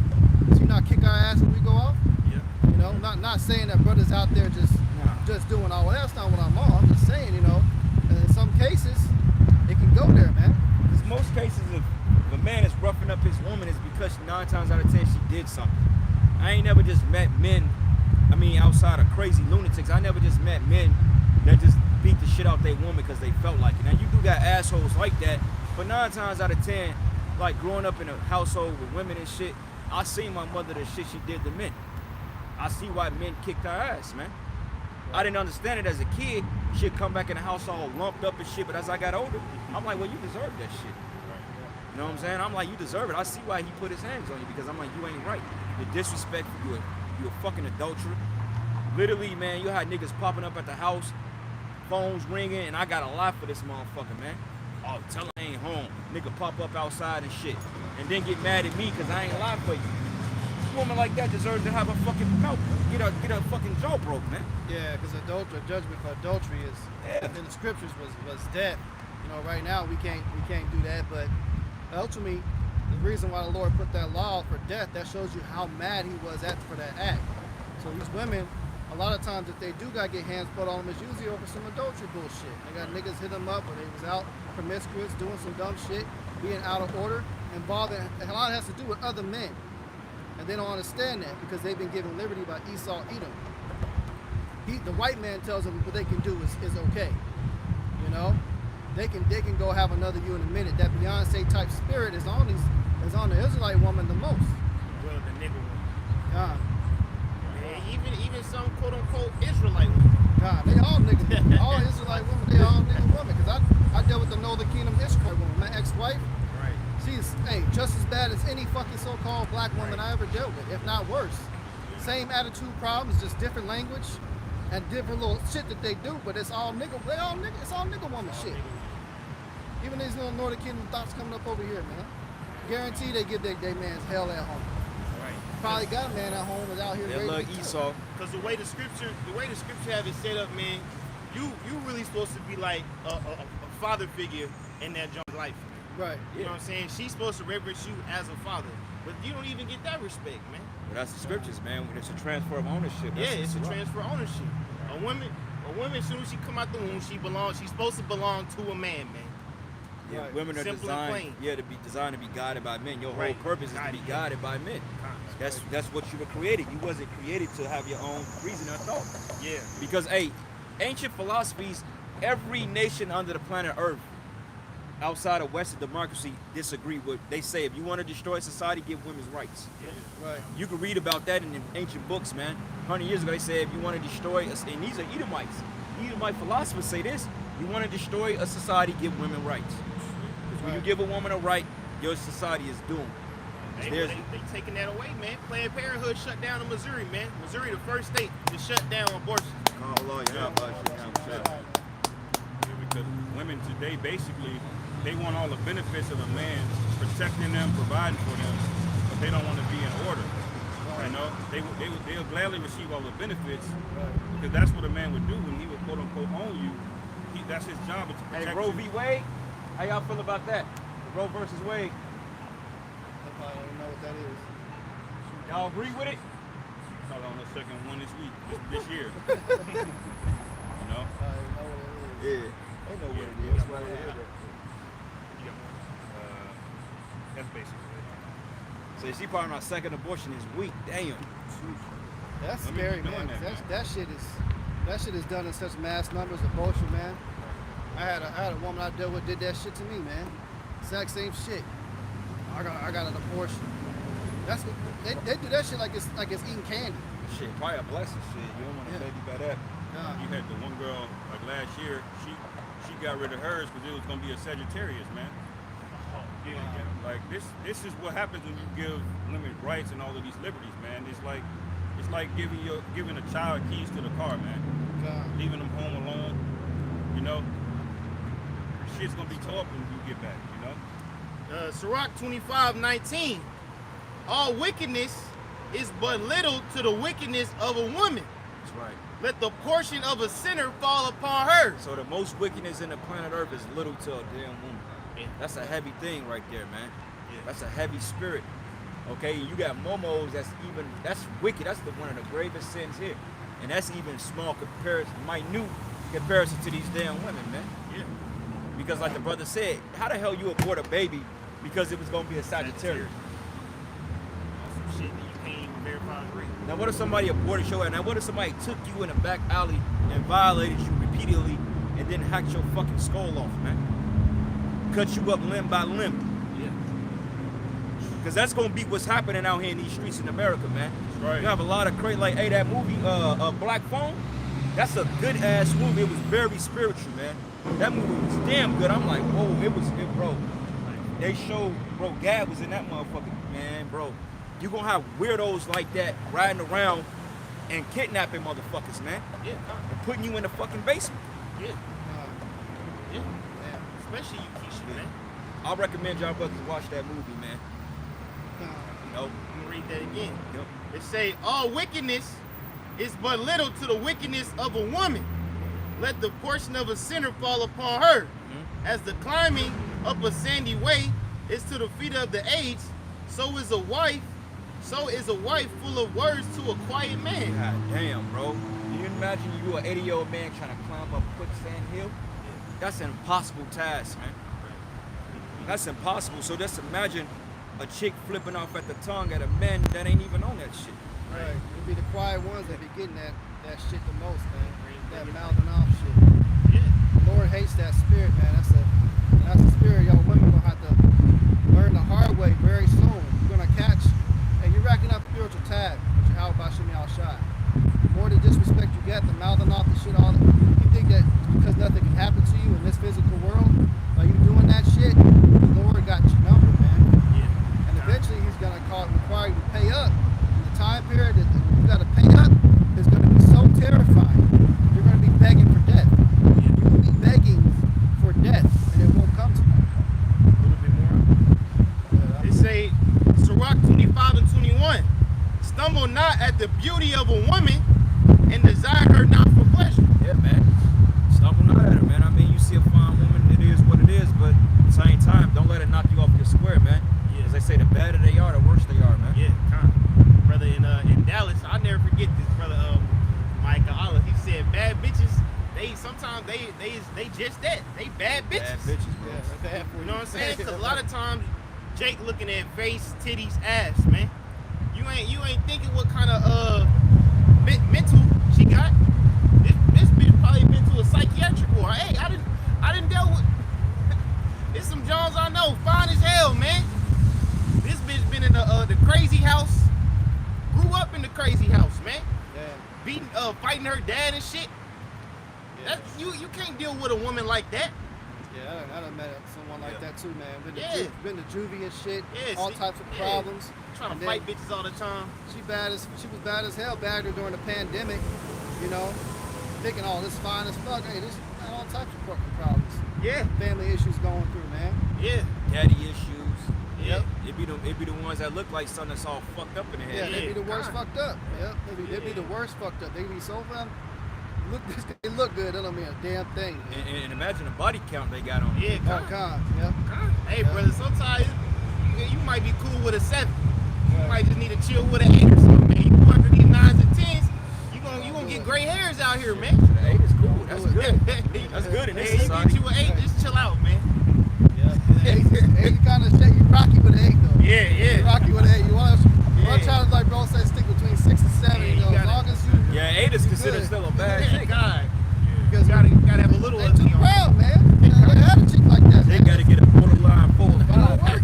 A: Does he not kick our ass when we go off?
B: Yeah.
A: You know, not saying that brothers out there just doing all. Well, that's not what I'm on. I'm just saying, you know, and in some cases, it can go there, man.
D: Because most cases, if a man is roughing up his woman, it's because 9 times out of 10 she did something. I ain't never just met men, outside of crazy lunatics, I never just met men that just beat the shit out their woman because they felt like it. Now, you do got assholes like that, but 9 times out of 10, like growing up in a household with women and shit, I seen my mother the shit she did to men. I see why men kicked her ass, man. I didn't understand it as a kid. She'd come back in the house all lumped up and shit, but as I got older, I'm like, well, you deserve that shit. You know what I'm saying? I'm like, you deserve it. I see why he put his hands on you, because I'm like, you ain't right. You're disrespectful. You're a fucking adulterer. Literally, man, you had niggas popping up at the house, phones ringing, and I got a lot for this motherfucker, man. Oh, tell her I ain't home. Nigga pop up outside and shit. And then get mad at me because I ain't lie for you. woman like that deserves to have a fucking mouth, get a fucking jaw broke, man.
A: Yeah, because judgment for adultery is in the scriptures was death. You know, right now we can't do that, but ultimately the reason why the Lord put that law for death, that shows you how mad he was for that act. So these women, a lot of times if they do got get hands put on them, it's usually over some adultery bullshit. They got niggas hit them up or they was out promiscuous, doing some dumb shit, being out of order, involving, a lot has to do with other men. And they don't understand that because they've been given liberty by Esau, Edom. The white man tells them what they can do is okay. You know? They can go have another you in a minute. That Beyonce type spirit is on the Israelite woman the most.
C: Well, the nigga woman.
A: God.
C: And even some quote unquote Israelite women.
A: God, they all niggas. All Israelite women, they all nigga women. Because I dealt with the Northern Kingdom Israelite woman, my ex-wife.
C: Right.
A: She's just as bad as any fucking so-called black woman I ever dealt with, if not worse. Same attitude problems, just different language and different little shit that they do, but it's all nigga. It's all nigga woman shit. Even these little Northern Kingdom thoughts coming up over here, man. Guarantee they give their man's hell at home.
C: Right.
A: Probably got a man at home that's out here.
D: They love Esau.
C: Because the way the scripture have it set up, man, you really supposed to be like a father figure in that young life.
A: Right.
C: You know what I'm saying? She's supposed to reverence you as a father, but you don't even get that respect, man.
D: Well, that's the scriptures, man. It's a transfer of ownership.
C: It's a transfer of ownership. A woman, as soon as she come out the womb, she's supposed to belong to a man, man.
D: Yeah,
A: Right.
D: women are
C: Simple
D: designed,
C: and plain.
D: to be designed to be guided by men. Your whole
C: Right.
D: purpose is to be guided by men. That's what you were created. You wasn't created to have your own reason or thought.
C: Yeah.
D: Because ancient philosophies, every nation under the planet Earth, outside of Western democracy, disagree with. They say if you want to destroy society, give women's rights.
A: Right.
D: You can read about that in the ancient books, man. 100 years ago, they said if you want to destroy us, and these are Edomites. Edomite philosophers say this: you want to destroy a society, give women rights. Because when you give a woman a right, your society is doomed.
C: They
D: There's-
C: taking that away, man. Planned Parenthood shut down in Missouri, man. Missouri, the first state to shut down abortion.
E: Because women today basically they want all the benefits of a man, protecting them, providing for them, but they don't want to be in order. You know, they'll gladly receive all the benefits because that's what a man would do when he would quote unquote own you. That's his job is to protect
D: Hey, Roe
E: you.
D: v. Wade, how y'all feel about that? Roe versus Wade.
A: I don't even know what that is.
D: Y'all agree with it?
E: Call on the second one this week, this year. You know?
A: I don't even know what it is.
D: Yeah. They know what it
E: Yeah.
D: is. Right here.
E: That's basically it.
D: So she probably on her second abortion this week. Damn.
A: That's
E: Women
A: scary,
E: be doing
A: man.
E: that,
A: That shit is done in such mass numbers of bullshit, man. I had a woman I dealt with did that shit to me, man. Exact same shit. I got an abortion. That's what they do that shit like it's eating candy.
D: Shit, probably a blessing. Shit, you don't want to baby by that.
E: You had the one girl like last year. She got rid of hers because it was gonna be a Sagittarius, man. Yeah. Like this is what happens when you give women rights and all of these liberties, man. It's like giving a child keys to the car, man.
A: God.
E: Leaving them home alone. You know, shit's gonna be tore up when you get back. You know.
C: Sirach 25:19. All wickedness is but little to the wickedness of a woman.
D: That's right.
C: Let the portion of a sinner fall upon her.
D: So the most wickedness in the planet Earth is little to a damn woman.
C: Yeah.
D: That's a heavy thing right there, man.
C: Yeah.
D: That's a heavy spirit. Okay, you got momos that's wicked. That's one of the gravest sins here. And that's even small minute comparison to these damn women, man.
C: Yeah.
D: Because like the brother said, how the hell you abort a baby because it was gonna be a Sagittarius?
C: Some shit that you can't even verify and agree.
D: Now what if somebody aborted your ass? Now what if somebody took you in a back alley and violated you repeatedly and then hacked your fucking skull off, man? Cut you up limb by limb.
C: Yeah.
D: Because that's going to be what's happening out here in these streets in America, man.
E: Right.
D: You have a lot of crazy, like, hey, that movie, Black Phone, that's a good-ass movie. It was very spiritual, man. That movie was damn good. I'm like, whoa, bro. They showed, bro, Gad was in that motherfucker, man, bro. You going to have weirdos like that riding around and kidnapping motherfuckers, man.
C: Yeah.
D: And putting you in the fucking basement.
C: Yeah. Yeah.
A: Yeah.
C: Especially you, Keisha, man.
D: I recommend y'all brothers watch that movie, man. Nope.
C: I'm gonna read that again.
D: Yep.
C: It say, all wickedness is but little to the wickedness of a woman. Let the portion of a sinner fall upon her.
D: Mm-hmm.
C: As the climbing up a sandy way is to the feet of the aged, so is a wife full of words to a quiet man.
D: God damn, bro. Can you imagine you an 80-year-old man trying to climb up quicksand hill? That's an impossible task, man. That's impossible. So just imagine a chick flipping off at the tongue at a man that ain't even on that shit.
A: Right. It'd be the quiet ones that be getting that shit the most, man. That mouthing off shit.
C: Yeah.
A: Lord hates that spirit, man. That's a spirit y'all women gonna have to learn the hard way very soon. You're gonna catch, and you're racking up spiritual tag with your how about shimmy all shot. The more the disrespect you get, the mouthing off the shit, all that. You think that because nothing can happen to you in this physical world, are you doing that shit? The Lord got your number, man.
C: Yeah.
A: And eventually he's gonna require you to pay up. In the time period that you gotta pay up is gonna be so terrifying. You're gonna be begging for death. You will be begging for death, and it won't come to you.
C: A little bit more. They say, Sirach 25 and 21. Stumble not at the beauty of a woman and desire her not for pleasure.
D: Yeah, man. Stumble not at her, man. I mean, you see a fine woman, it is what it is, but at the same time, don't let it knock you off your square, man.
C: Yeah.
D: As they say, the better they are, the worse they are, man.
C: Yeah, kind of. Brother in Dallas, I'll never forget this brother Micah Olive. He said bad bitches, they sometimes they just that. They bad bitches.
D: Bad bitches, bro.
A: Yeah, bad for
C: You know what I'm saying? 'Cause a lot of times Jake looking at face, titties, ass, man. You ain't thinking what kind of mental she got. This bitch probably been to a psychiatric ward. Hey, I didn't deal with there's some Jones I know, fine as hell, man. This bitch been in the crazy house. Grew up in the crazy house, man.
A: Yeah.
C: Beating fighting her dad and shit.
A: Yeah.
C: That's you can't deal with a woman like that.
A: Yeah, I done met someone like that too, man. Been to juvie and shit,
C: Yeah,
A: all
C: see?
A: types of
C: Yeah.
A: problems.
C: Trying
A: And
C: to
A: then
C: fight bitches all the time.
A: She was bad as hell back during the pandemic, you know, thinking, oh, this fine as fuck. Hey, this all types of fucking problems.
C: Yeah,
A: Family issues going through, man.
C: yeah,
D: Daddy issues.
C: yeah.
D: It be the ones that look like something that's all fucked up in the
A: Yeah,
D: head.
A: they be the worst
C: kinda.
A: fucked up. Yeah, they be the worst fucked up. They be so fun. They look good. That don't mean a damn thing. Man.
D: And imagine the body count they got on.
C: Yeah,
A: All kinds. Yeah.
C: Hey,
A: Yeah.
C: brother, sometimes you might be cool with a 7. You might just need to chill with an 8 or something, man. You go after these 9s and 10s, you gonna get gray hairs out here, man.
D: The 8 is cool. That's good. That's good in this
C: Hey, you
D: society.
C: get you an 8, just chill out, man.
A: Yeah. Eight kind of shit. You rocky with an 8 though.
C: Yeah,
A: You
C: yeah.
A: rocky with an 8. You want to
C: Yeah.
A: try to, like bro said, stick between 6 and 7.
C: Yeah,
A: you
C: you
A: know, as
C: gotta-
A: long as you.
D: Yeah, 8 is
A: you
D: considered
A: good.
D: still a bad
C: Yeah,
D: chick.
C: God.
A: Because
C: Gotta have a little
A: they
C: ugly
A: too
C: on.
A: proud, man. They had a chick like that.
D: They
A: man.
D: gotta get a borderline 4. It don't work.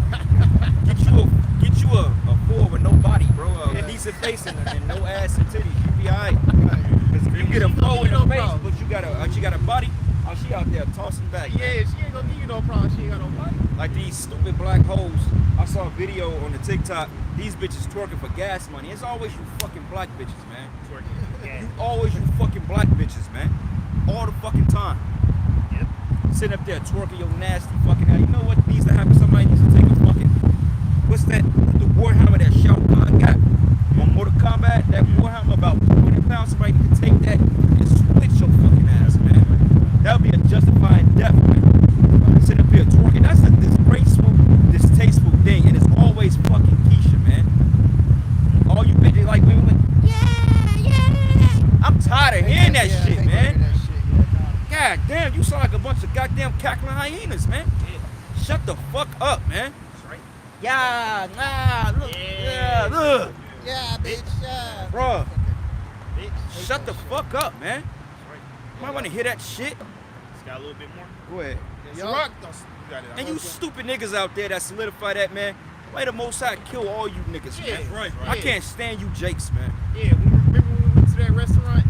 D: Get you a 4 with no body, bro. A decent face and no ass and titties. You be alright. Cause if you get a 4 in the face, but you got a body, oh, she out there tossing back. man.
C: Yeah, she ain't gonna give you no problem. She ain't got no money.
D: Like these stupid black hoes. I saw a video on the TikTok. These bitches twerking for gas money. It's always you fucking black bitches, man.
C: Yeah.
D: You always you fucking black bitches, man. All the fucking time.
C: Yep.
D: Sitting up there twerking your nasty fucking ass. You know what needs to happen? Somebody needs to take a fucking, what's that? The warhammer that Shao Kahn got on Mortal Kombat. That warhammer about 20 pounds. Somebody needs to take that and switch your fucking ass, man. That would be a justifying death, man. Sitting up here twerking. That's a disgraceful, distasteful thing. And it's always fucking Keisha, man. All you bitches like women like, I'm tired of hearing that
A: Yeah,
D: shit,
A: they
D: man.
A: hear that shit, yeah,
D: God damn, you sound like a bunch of goddamn cackling hyenas, man. Shut the fuck up, man.
C: That's right.
D: Yeah, nah, look,
C: Yeah.
D: yeah, look.
A: yeah, bitch, yeah.
D: Bruh,
C: Bitch.
D: shut the fuck up, man.
C: That's right.
D: Might want to hear that shit.
C: Just got a little bit more.
D: Go ahead.
A: Yeah,
C: Ciroc, you got it.
D: And you stupid niggas out there that solidify that, man. May the Most High kill all you niggas,
C: Yeah,
D: man.
C: right.
D: I can't stand you jakes, man.
C: Yeah, remember when we went to that restaurant?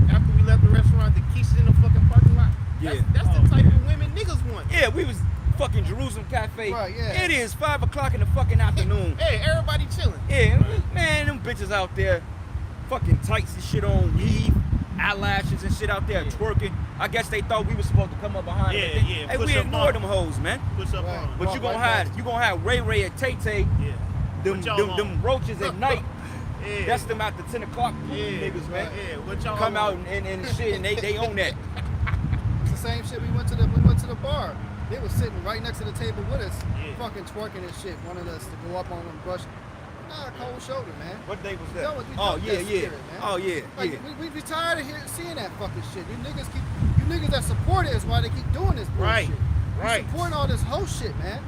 C: After we left the restaurant, the Keisha in the fucking parking lot?
D: Yeah.
C: That's the type of women niggas want.
D: Yeah, we was fucking Jerusalem Cafe.
A: Right, yeah.
D: It is 5 o'clock in the fucking afternoon.
C: Hey, everybody chilling.
D: Yeah, man, them bitches out there, fucking tights and shit on, weave, eyelashes and shit out there twerking. I guess they thought we was supposed to come up behind them.
C: Yeah, yeah,
D: Hey,
C: push
D: we
C: up
D: ignored
C: on
D: them hoes, man.
C: Push up
A: Right.
C: on.
D: But
A: Walk
D: you gonna
A: right
D: have
A: past.
D: you gonna have Ray Ray and Tay Tay
C: Yeah.
D: them roaches at night.
C: Yeah.
D: That's them after 10 o'clock niggas, man.
C: Yeah, what y'all
D: Come out
C: want?
D: and shit, and they own that.
A: It's the same shit. We went to the bar. They was sitting right next to the table with us, fucking twerking and shit, wanted us to go up on them, brush. Nah, cold shoulder, man.
D: What day was that?
A: Yo, we
D: Oh
A: dumped
D: yeah,
A: that
D: yeah.
A: spirit, man.
D: Oh yeah,
A: Like
D: yeah.
A: we tired of seeing that fucking shit. You niggas that support it is why they keep doing this bullshit.
C: Right, right.
A: You supporting all this whole shit, man.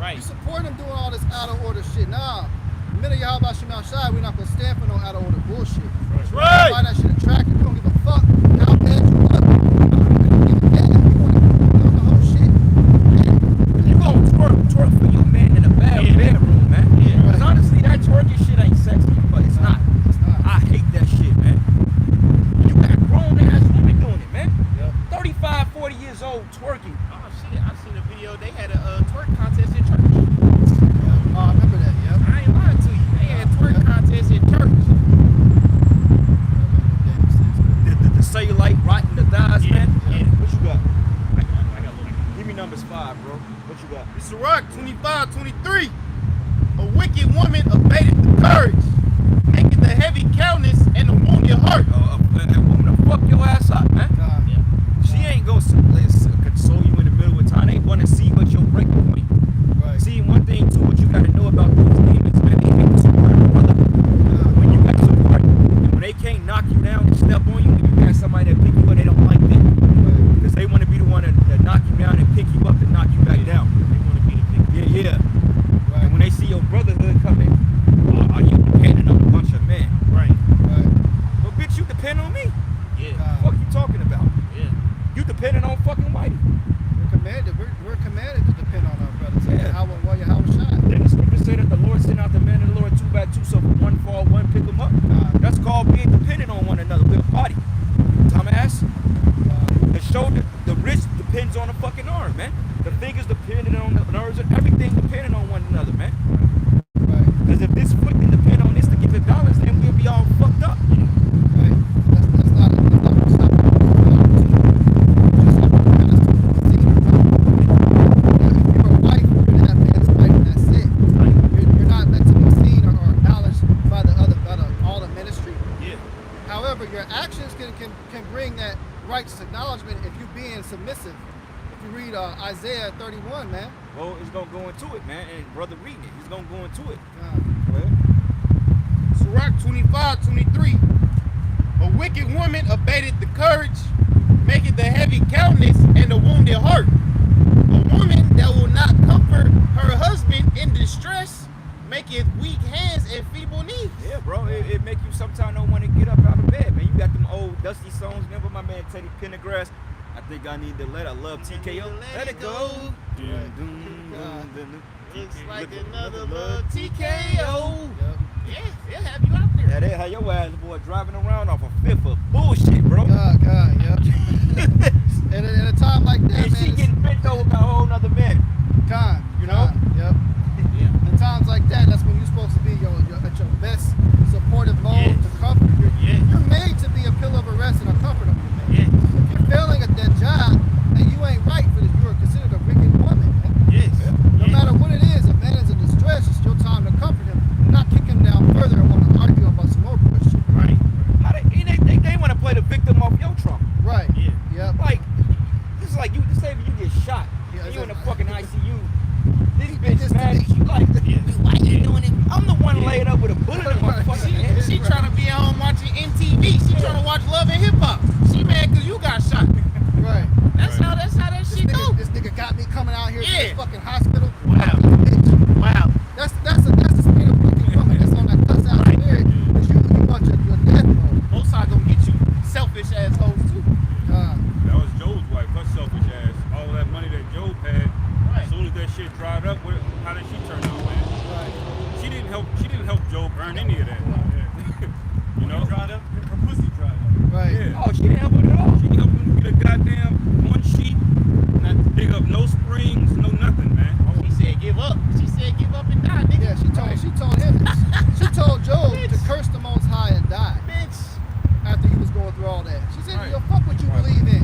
C: Right.
A: You support them doing all this out of order shit. Nah, the minute y'all about shit outside, we're not gonna stand for no out of order bullshit.
C: That's right.
A: Why that shit attractive? We don't give a fuck how bad you look. We don't give a damn. You want to do the whole shit.
D: You gonna twerk for your man in a bedroom, man.
C: Yeah.
D: Because honestly, that twerking shit ain't sexy, but it's not.
A: It's not.
D: I hate that shit, man. You got grown ass women doing it, man.
C: Yep.
D: 35, 40 years old twerking.
C: Oh shit, I seen a video. They had a twerk contest in church.
A: Oh, I remember that. Yep.
C: I ain't lying to you. They had twerk contest in church.
D: The cellulite rotting the thighs,
C: Yeah,
D: man.
C: yeah.
D: What you got?
C: I got one.
D: Give me numbers 5, bro. What you got?
C: It's a rock, 25, 23. A wicked woman abated the courage, making the heavy countenance and the wounded heart.
D: A woman to fuck your ass up, man. She ain't gonna console you in the middle of time. They wanna see what your breaking point.
A: Right.
D: See, one thing too, what you gotta know about these demons, man, they hate to support a brother. When you got support, and when they can't knock you down and step on you, and you got somebody that pick you up, they don't like that. Because they wanna be the one that knock you down and pick you up and knock you back down.
C: They want to be the big.
D: Yeah.
A: Right.
D: And when they see your brotherhood coming, are you depending on a bunch of men?
C: Right.
A: Right.
D: But bitch, you depend on me.
C: Yeah.
D: What you talking about?
C: Yeah.
D: You depending on fucking Whitey.
A: We're commanded to depend on our brothers.
D: Yeah.
A: How and why how shot.
D: Then the scripture say that the Lord sent out the men of the Lord 2 by 2, so for one fall, one pick them up. That's called being dependent on one another. We're a body. Dumbass. The shoulder, the wrist depends on the fucking arm, man. The fingers dependent on the nerves, and everything dependent on one another, man.
A: Right.
D: Because if this foot can depend on this to give it balance, then we'll be all fucked up.
A: Right. That's not what's happening. If you're a wife, you're gonna have man's wife, and that's it. You're not meant to be seen or acknowledged by all the ministry.
C: Yeah.
A: However, your actions can bring that righteous acknowledgement if you're being submissive. If you read Isaiah 31, man.
D: Well, it's going to go into it, man. And brother reading it, he's going to go into it.
A: Well,
C: Sirach 25, 23. A wicked woman abated the courage, making the heavy countenance and the wounded heart. A woman that will not comfort her husband in distress, maketh weak hands and feeble knees.
D: Yeah, bro. It make you sometimes don't want to get up out of bed, man. You got them old dusty songs. Remember my man Teddy Pendergrass? I think I need to let I love TKO.
C: Let it go. Looks like another love TKO. Yeah, they'll have you out there.
D: Yeah, they had your ass boy driving around off a fifth of bullshit, bro.
A: God, yep. and at a time like that,
D: And
A: man,
D: she getting bent over by a whole nother man.
A: God,
D: You know?
A: yep.
C: Yeah.
A: In times like that, that's when you're supposed to be at your best supportive mode
C: Yes.
A: to comfort.
C: Yes.
A: You're made to be a pillar of arrest and a comforter, man.
C: Yes.
A: If you're failing at that job and you ain't right for this, you are considered a wicked woman, man.
C: Yes.
A: No matter what it is, if man is in distress, it's your time to comfort him, not kick him down further and want to argue about some more bullshit.
C: Right.
D: How they want to play the victim off your trauma.
A: Right.
C: Yeah.
A: Yep.
D: Like, this is like you, say if you get shot,
A: Yeah,
D: and you in the
A: exactly.
D: fucking ICU. This
A: He
D: bitch
A: just
D: mad
A: did
D: at you like,
C: Yeah.
D: why you doing it? I'm the one laid up with a bullet in my fucking head.
C: She trying to be at home watching MTV. She trying to watch Love and Hip Hop. She mad because you got shot.
A: Right.
C: That's how that shit go.
A: This nigga got me coming out here to
C: Yeah.
A: this fucking hospital.
C: Wow.
A: Bitch.
C: Wow.
A: That's the spirit of wicked woman. That's on that cuss out
C: Right.
A: spirit. Cause you want your death mode.
C: Most side gonna get you selfish assholes too.
E: That was Joe's wife, her selfish ass. All that money that Joe had,
C: Right.
E: as soon as that shit dried up, how did she turn out, man?
A: Right.
E: She didn't help Joe earn any of that. You know?
F: Dried up, her pussy dried up.
A: Right.
E: Yeah.
D: Oh, she didn't help it at all.
E: She helped him get a goddamn one sheet, not dig up no springs, no nothing, man.
C: She said give up. She said give up and die, nigga.
A: Yeah, she told him. She told Job to curse the Most High and die
C: Bitch.
A: after he was going through all that. She said,
E: Right.
A: yo, fuck what you believe in.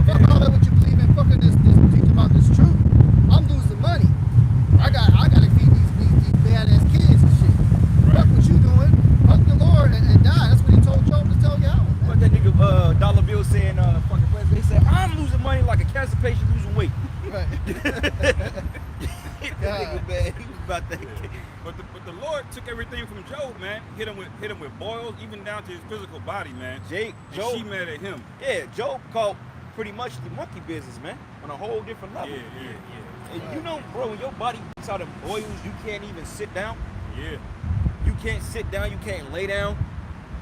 A: Fuck all that what you believe in. Fuck this teach about this truth. I'm losing money. I gotta feed these badass kids and shit.
B: Lord took everything from Job, man. Hit him with boils, even down to his physical body, man.
D: Job,
B: And she mad at him.
D: yeah, Job called pretty much the monkey business, man, on a whole different level.
B: Yeah.
D: And you know, bro, when your body gets out of boils, you can't even sit down.
B: Yeah.
D: You can't sit down, you can't lay down.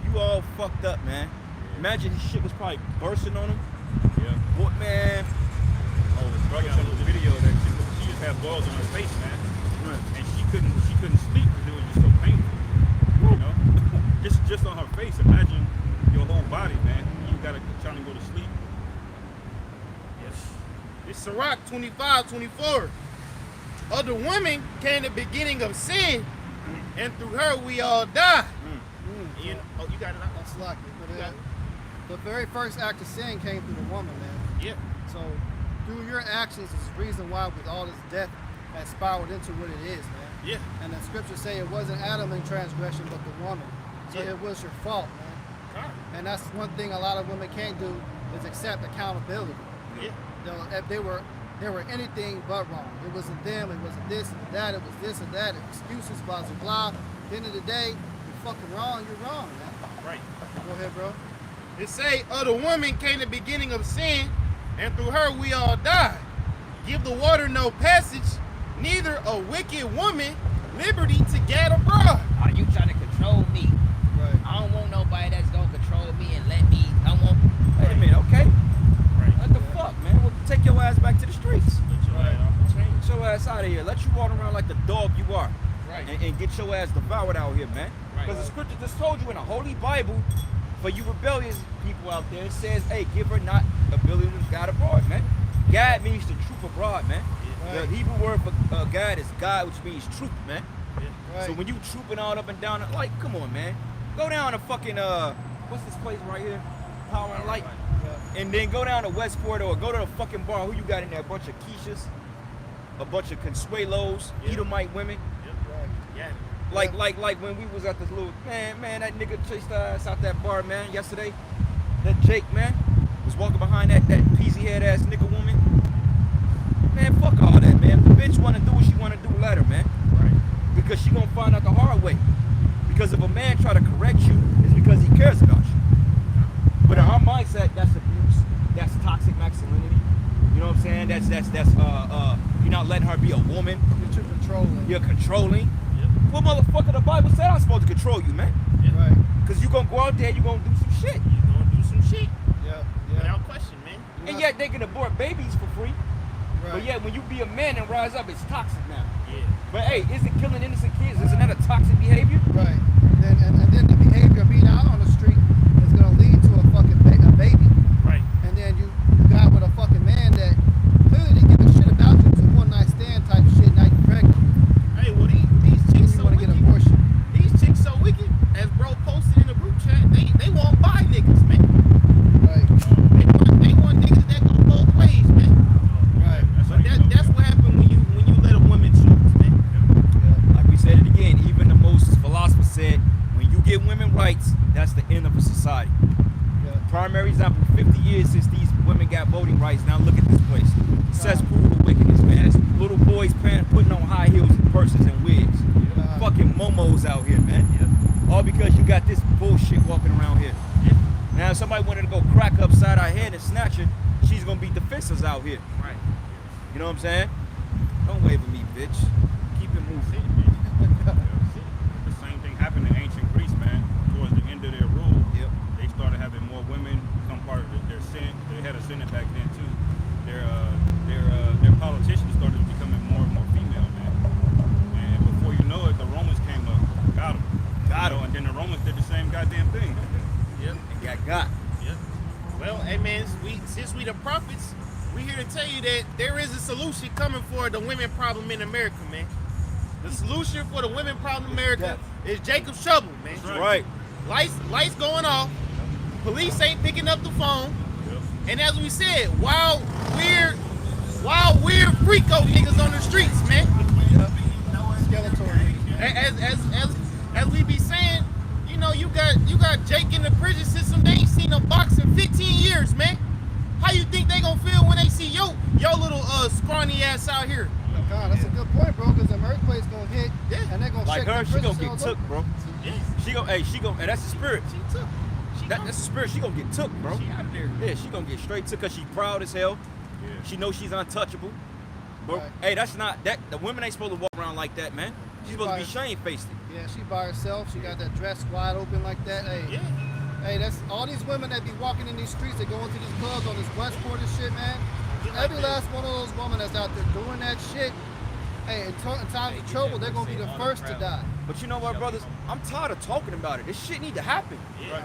D: You all fucked up, man. Imagine his shit was probably bursting on him.
B: Yeah.
D: What, man?
B: Oh, his brother showed us a video that she just had boils on her face, man. And she couldn't sleep because it was just so painful. You know? just on her face. Imagine your whole body, man. You gotta try to go to sleep.
C: Yes. It's Sirach 25:24. Other women came the beginning of sin, and through her we all die. You know, oh, you got it.
A: That's lucky. But
C: Yeah.
A: the very first act of sin came through the woman, man.
C: Yeah.
A: So through your actions is the reason why with all this death has spiraled into what it is, man.
C: Yeah.
A: And the scriptures say it wasn't Adam in transgression, but the woman. So
C: Yeah.
A: it was your fault, man.
C: Huh.
A: And that's one thing a lot of women can't do is accept accountability.
C: Yeah.
A: If they were anything but wrong. It wasn't them, it wasn't this and that, it was this and that, excuses, blah, blah, blah. At the end of the day, you're fucking wrong, you're wrong, man.
C: Right.
A: Go ahead, bro.
C: It say, other woman came the beginning of sin, and through her we all died. Give the water no passage, neither a wicked woman liberty to gad abroad.
G: Are you trying to control me?
A: Right.
G: I don't want nobody that's gonna control me and let me. I want.
D: Wait a minute, okay?
C: Right.
D: What the fuck, man? Well, take your ass back to the streets.
C: Let your ass off the chain.
D: Get your ass out of here. Let you walk around like the dog you are.
C: Right.
D: And get your ass devoured out here, man.
C: Right.
D: Because the scripture just told you in the Holy Bible, for you rebellious people out there, it says, hey, give her not ability to guide abroad, man. Guide means to troop abroad, man.
A: Right.
D: The Hebrew word for guide is God, which means troop, man.
A: Right.
D: So when you trooping all up and down, like, come on, man. Go down to fucking, what's this place right here? Power and Light. And then go down to Westport or go to the fucking bar. Who you got in there? A bunch of Keishas, a bunch of Consuelos,
C: Yeah.
D: Edomite women.
A: Right.
C: Yeah.
D: Like when we was at this little, man, that nigga chased us out that bar, man, yesterday. That Jake, man, was walking behind that peasy head ass nigga woman. Man, fuck all that, man. The bitch wanna do what she wanna do, let her, man.
C: Right.
D: Because she gonna find out the hard way. Because if a man try to correct you, it's because he cares about you. But in her mindset, that's abuse. That's toxic masculinity. You know what I'm saying? That's you're not letting her be a woman.
A: You're too controlling.
D: You're controlling.
C: Yep.
D: What motherfucker the Bible said I'm supposed to control you, man?
A: Right.
D: Because you gonna go out there, you gonna do some shit.
C: You gonna do some shit
A: Yeah.
C: without question, man.
D: And yet they can abort babies for free.
A: Right.
D: But yet when you be a man and rise up, it's toxic now.
C: Yeah.
D: But hey, isn't killing innocent kids, isn't that a toxic behavior?
A: Right. And then the behavior of being out on the street is gonna lead to a fucking a baby.
C: Right.
A: And then you got with a fucking man that clearly didn't give a shit about you. It's a one night stand type shit. Now you're pregnant.
C: Hey, well these
A: Then
C: chicks
A: you
C: so
A: want to get
C: wicked.
A: an abortion.
C: These chicks so wicked. As bro posted in the group chat, they won't buy niggas, man.
A: Right.
C: They want niggas that go both ways, man.
A: Right.
C: But that's what happened when you let a woman choose, man.
D: Like we said it again, even the most philosophers said, when you give women rights, that's the end of a society.
A: Yeah.
D: Primary example, 50 years since these women got voting rights. Now look at this place. Cesspool of wickedness, man. It's little boys putting on high heels and purses and wigs.
A: Yeah.
D: Fucking momos out here, man. All because you got this bullshit walking around here. Now if somebody wanted to go crack her upside her head and snatch her, she's gonna be defenseless out here.
C: Right.
D: You know what I'm saying? Don't wave at me, bitch. Keep it moving.
B: The same thing happened in ancient Greece, man. Towards the end of their rule,
D: Yep.
B: they started having more women become part of their Senate. They had a Senate back then too. Their politicians started becoming more and more female, man. And before you know it, the Romans came up, got them.
D: Got 'em.
B: And then the Romans did the same goddamn thing.
C: Yep.
D: And got.
C: Yep. Well, hey man, since we the prophets, we here to tell you that there is a solution coming for the women problem in America, man. The solution for the women problem in America is Jacob's trouble, man.
B: That's
D: Right.
C: Lights going off. Police ain't picking up the phone. And as we said, wild, weird freako niggas on the streets, man.
A: Skeletor.
C: As we be saying, you know, you got Jake in the prison system. They ain't seen a box in 15 years, man. How you think they gonna feel when they see your little scrawny ass out here?
A: God, that's a good point, bro. Because them earthquakes gonna hit, and they're gonna
D: Like
A: shake
D: her,
A: them
D: she
A: prison
D: gonna get
A: cells
D: took,
A: up.
D: bro.
C: Yeah.
D: She gonna, and that's the spirit.
C: She took.
D: That's the spirit. She gonna get took, bro.
C: She out of there.
D: Yeah, she gonna get straight took because she proud as hell.
E: Yeah.
D: She knows she's untouchable. But
A: Right.
D: hey, that's not that. The women ain't supposed to walk around like that, man. She's supposed to be
A: Right.
D: shamefaced.
A: Yeah, she by herself. She got that dress wide open like that. Hey,
C: Yeah.
A: hey, that's all these women that be walking in these streets. They go into these clubs on this Westport and shit, man. Every last one of those women that's out there doing that shit. Hey, in times of trouble, they're gonna be the first to die.
D: But you know what, brothers? I'm tired of talking about it. This shit need to happen.
C: Yeah.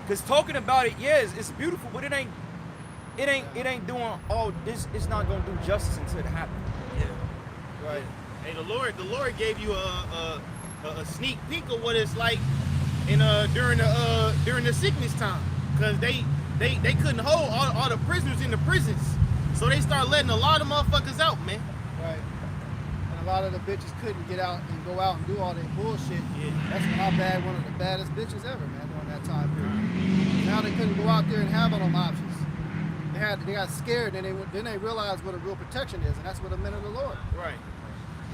D: Cause talking about it, yeah, it's beautiful, but it ain't doing all this. It's not gonna do justice until it happens.
C: Yeah. Right. Hey, the Lord gave you a sneak peek of what it's like in during the sickness time, cause they couldn't hold all the prisoners in the prisons, so they start letting a lot of motherfuckers out, man.
A: Right. And a lot of the bitches couldn't get out and go out and do all that bullshit.
C: Yeah.
A: That's when I bad one of the baddest bitches ever, man, during that time period. Now they couldn't go out there and have all them options. They got scared, and then they realized what a real protection is, and that's what it meant of the Lord.
C: Right.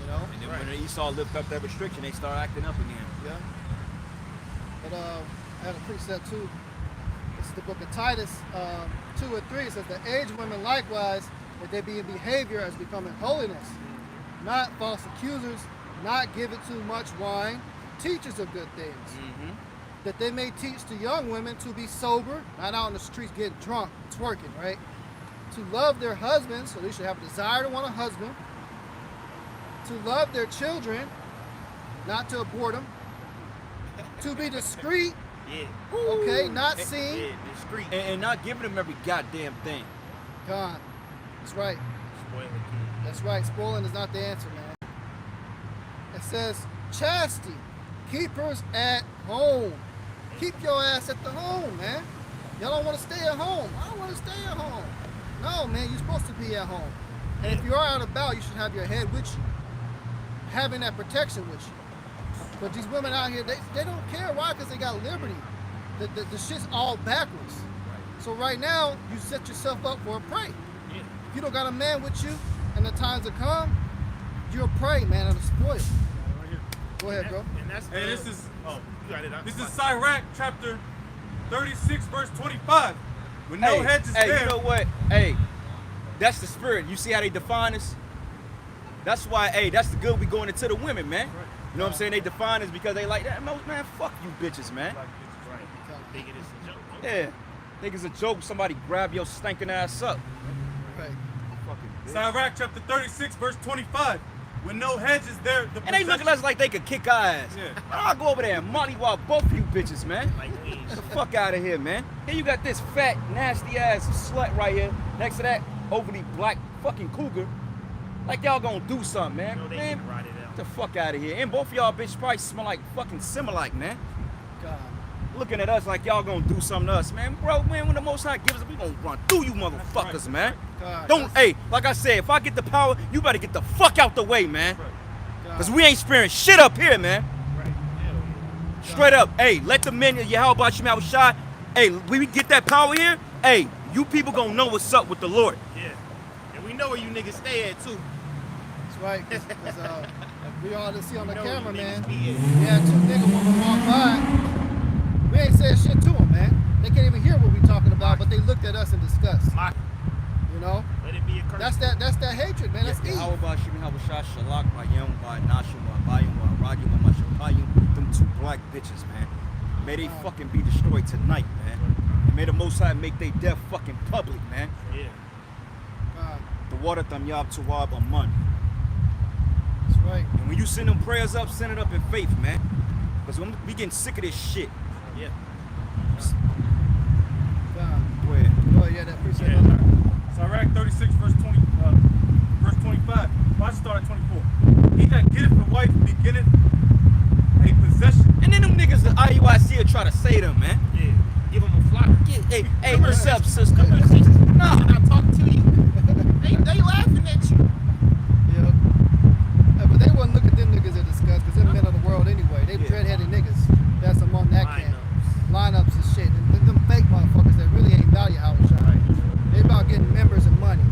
A: You know?
D: And then when Esau lift up that restriction, they start acting up again.
A: Yeah. But I had a precept too. It's the book of Titus 2 and 3. It says the aged women likewise, that they be in behavior as becoming holiness, not false accusers, not given too much wine, teachers of good things.
D: Mm-hmm.
A: That they may teach to young women to be sober, not out in the streets getting drunk, twerking, right? To love their husbands, so they should have a desire to want a husband. To love their children, not to abort them. To be discreet,
C: Yeah.
A: okay, not seen.
C: Yeah. Discreet.
D: And not giving them every goddamn thing.
A: God, that's right.
C: Spoil the kid.
A: That's right. Spoiling is not the answer, man. It says chastity, keepers at home. Keep your ass at the home, man. Y'all don't want to stay at home. I don't want to stay at home. No, man, you're supposed to be at home. And if you are out and about, you should have your head with you, having that protection with you. But these women out here, they don't care. Why? Because they got liberty. The shit's all backwards. So right now, you set yourself up for a prey.
C: Yeah.
A: If you don't got a man with you, and the times will come, you're a prey, man, of the spoil.
E: Right here.
A: Go ahead, bro.
C: And that's
E: Hey, this is
C: oh, you got it.
E: this is Sirach chapter 36 verse 25. With no hedges
D: hey,
E: there.
D: you know what? Hey, that's the spirit. You see how they define us? That's why, hey, that's the good we going into the women, man. You know what I'm saying? They define us because they like that. Man, fuck you bitches, man.
C: Right. Think it is a joke.
D: Yeah. Think it's a joke somebody grab your stinking ass up.
A: Right.
D: Fucking bitch.
E: Sirach chapter 36 verse 25. With no hedges there. The
D: And they look at us like they could kick our ass.
E: Yeah.
D: I'll go over there and mollywop both of you bitches, man.
C: Like we ain't
D: Get the fuck out of here, man. Here you got this fat, nasty ass slut right here. Next to that overly black fucking cougar. Like y'all gonna do something, man.
C: know they
D: Man,
C: can ride it out.
D: get the fuck out of here. And both of y'all bitches probably smell like fucking Similac, man.
A: God.
D: Looking at us like y'all gonna do something to us, man. Bro, man, when the Most High gives us, we gonna run through you motherfuckers, man.
A: God.
D: Don't, hey, like I said, if I get the power, you better get the fuck out the way, man.
A: God.
D: Cause we ain't sparing shit up here, man.
C: right. Hell yeah.
D: Straight up, hey, let the men of Yahweh Shema shot. Hey, we get that power here. Hey, you people gonna know what's up with the Lord.
C: Yeah. And we know where you niggas stay at too.
A: That's right. Cause, we all just see on the
C: We know where
A: camera,
C: you
A: man.
C: niggas be at.
A: We had two nigga women walk by. We ain't said shit to them, man. They can't even hear what we talking about, but they looked at us in disgust.
C: Mock.
A: You know?
C: Let it be a curse.
A: That's that hatred, man. That's evil.
D: Yahweh Shema Shah Shalak Bayam by Nashim Bayam Rajim Mashapayim. Them two black bitches, man. May they fucking be destroyed tonight, man. And may the Most High make their death fucking public, man.
C: Yeah.
A: God.
D: The water tam yab tuwab aman.
A: That's right.
D: And when you send them prayers up, send it up in faith, man. Because we getting sick of this shit.
C: Yeah.
A: God.
D: Go ahead.
A: Go ahead, yeah, that appreciate
C: Yeah.
A: it.
E: Sirach 36 verse 20 verse 25. Well, I start at 24. He that getteth a wife beginneth a possession.
D: And then them niggas, the IUIC will try to say them, man.
C: Yeah. Give them a flock.
D: Hey, what's up, sister?
C: Come here, sister.
D: Nah.
C: Can I talk to you? They laughing at you.
A: Yeah. But they wouldn't look at them niggas in disgust because they're men of the world anyway. They
D: Yeah.
A: dread-headed niggas. That's among that camp.
C: Lineups.
A: Lineups and shit. And them fake motherfuckers that really ain't about Yahweh Shai. They about getting members and money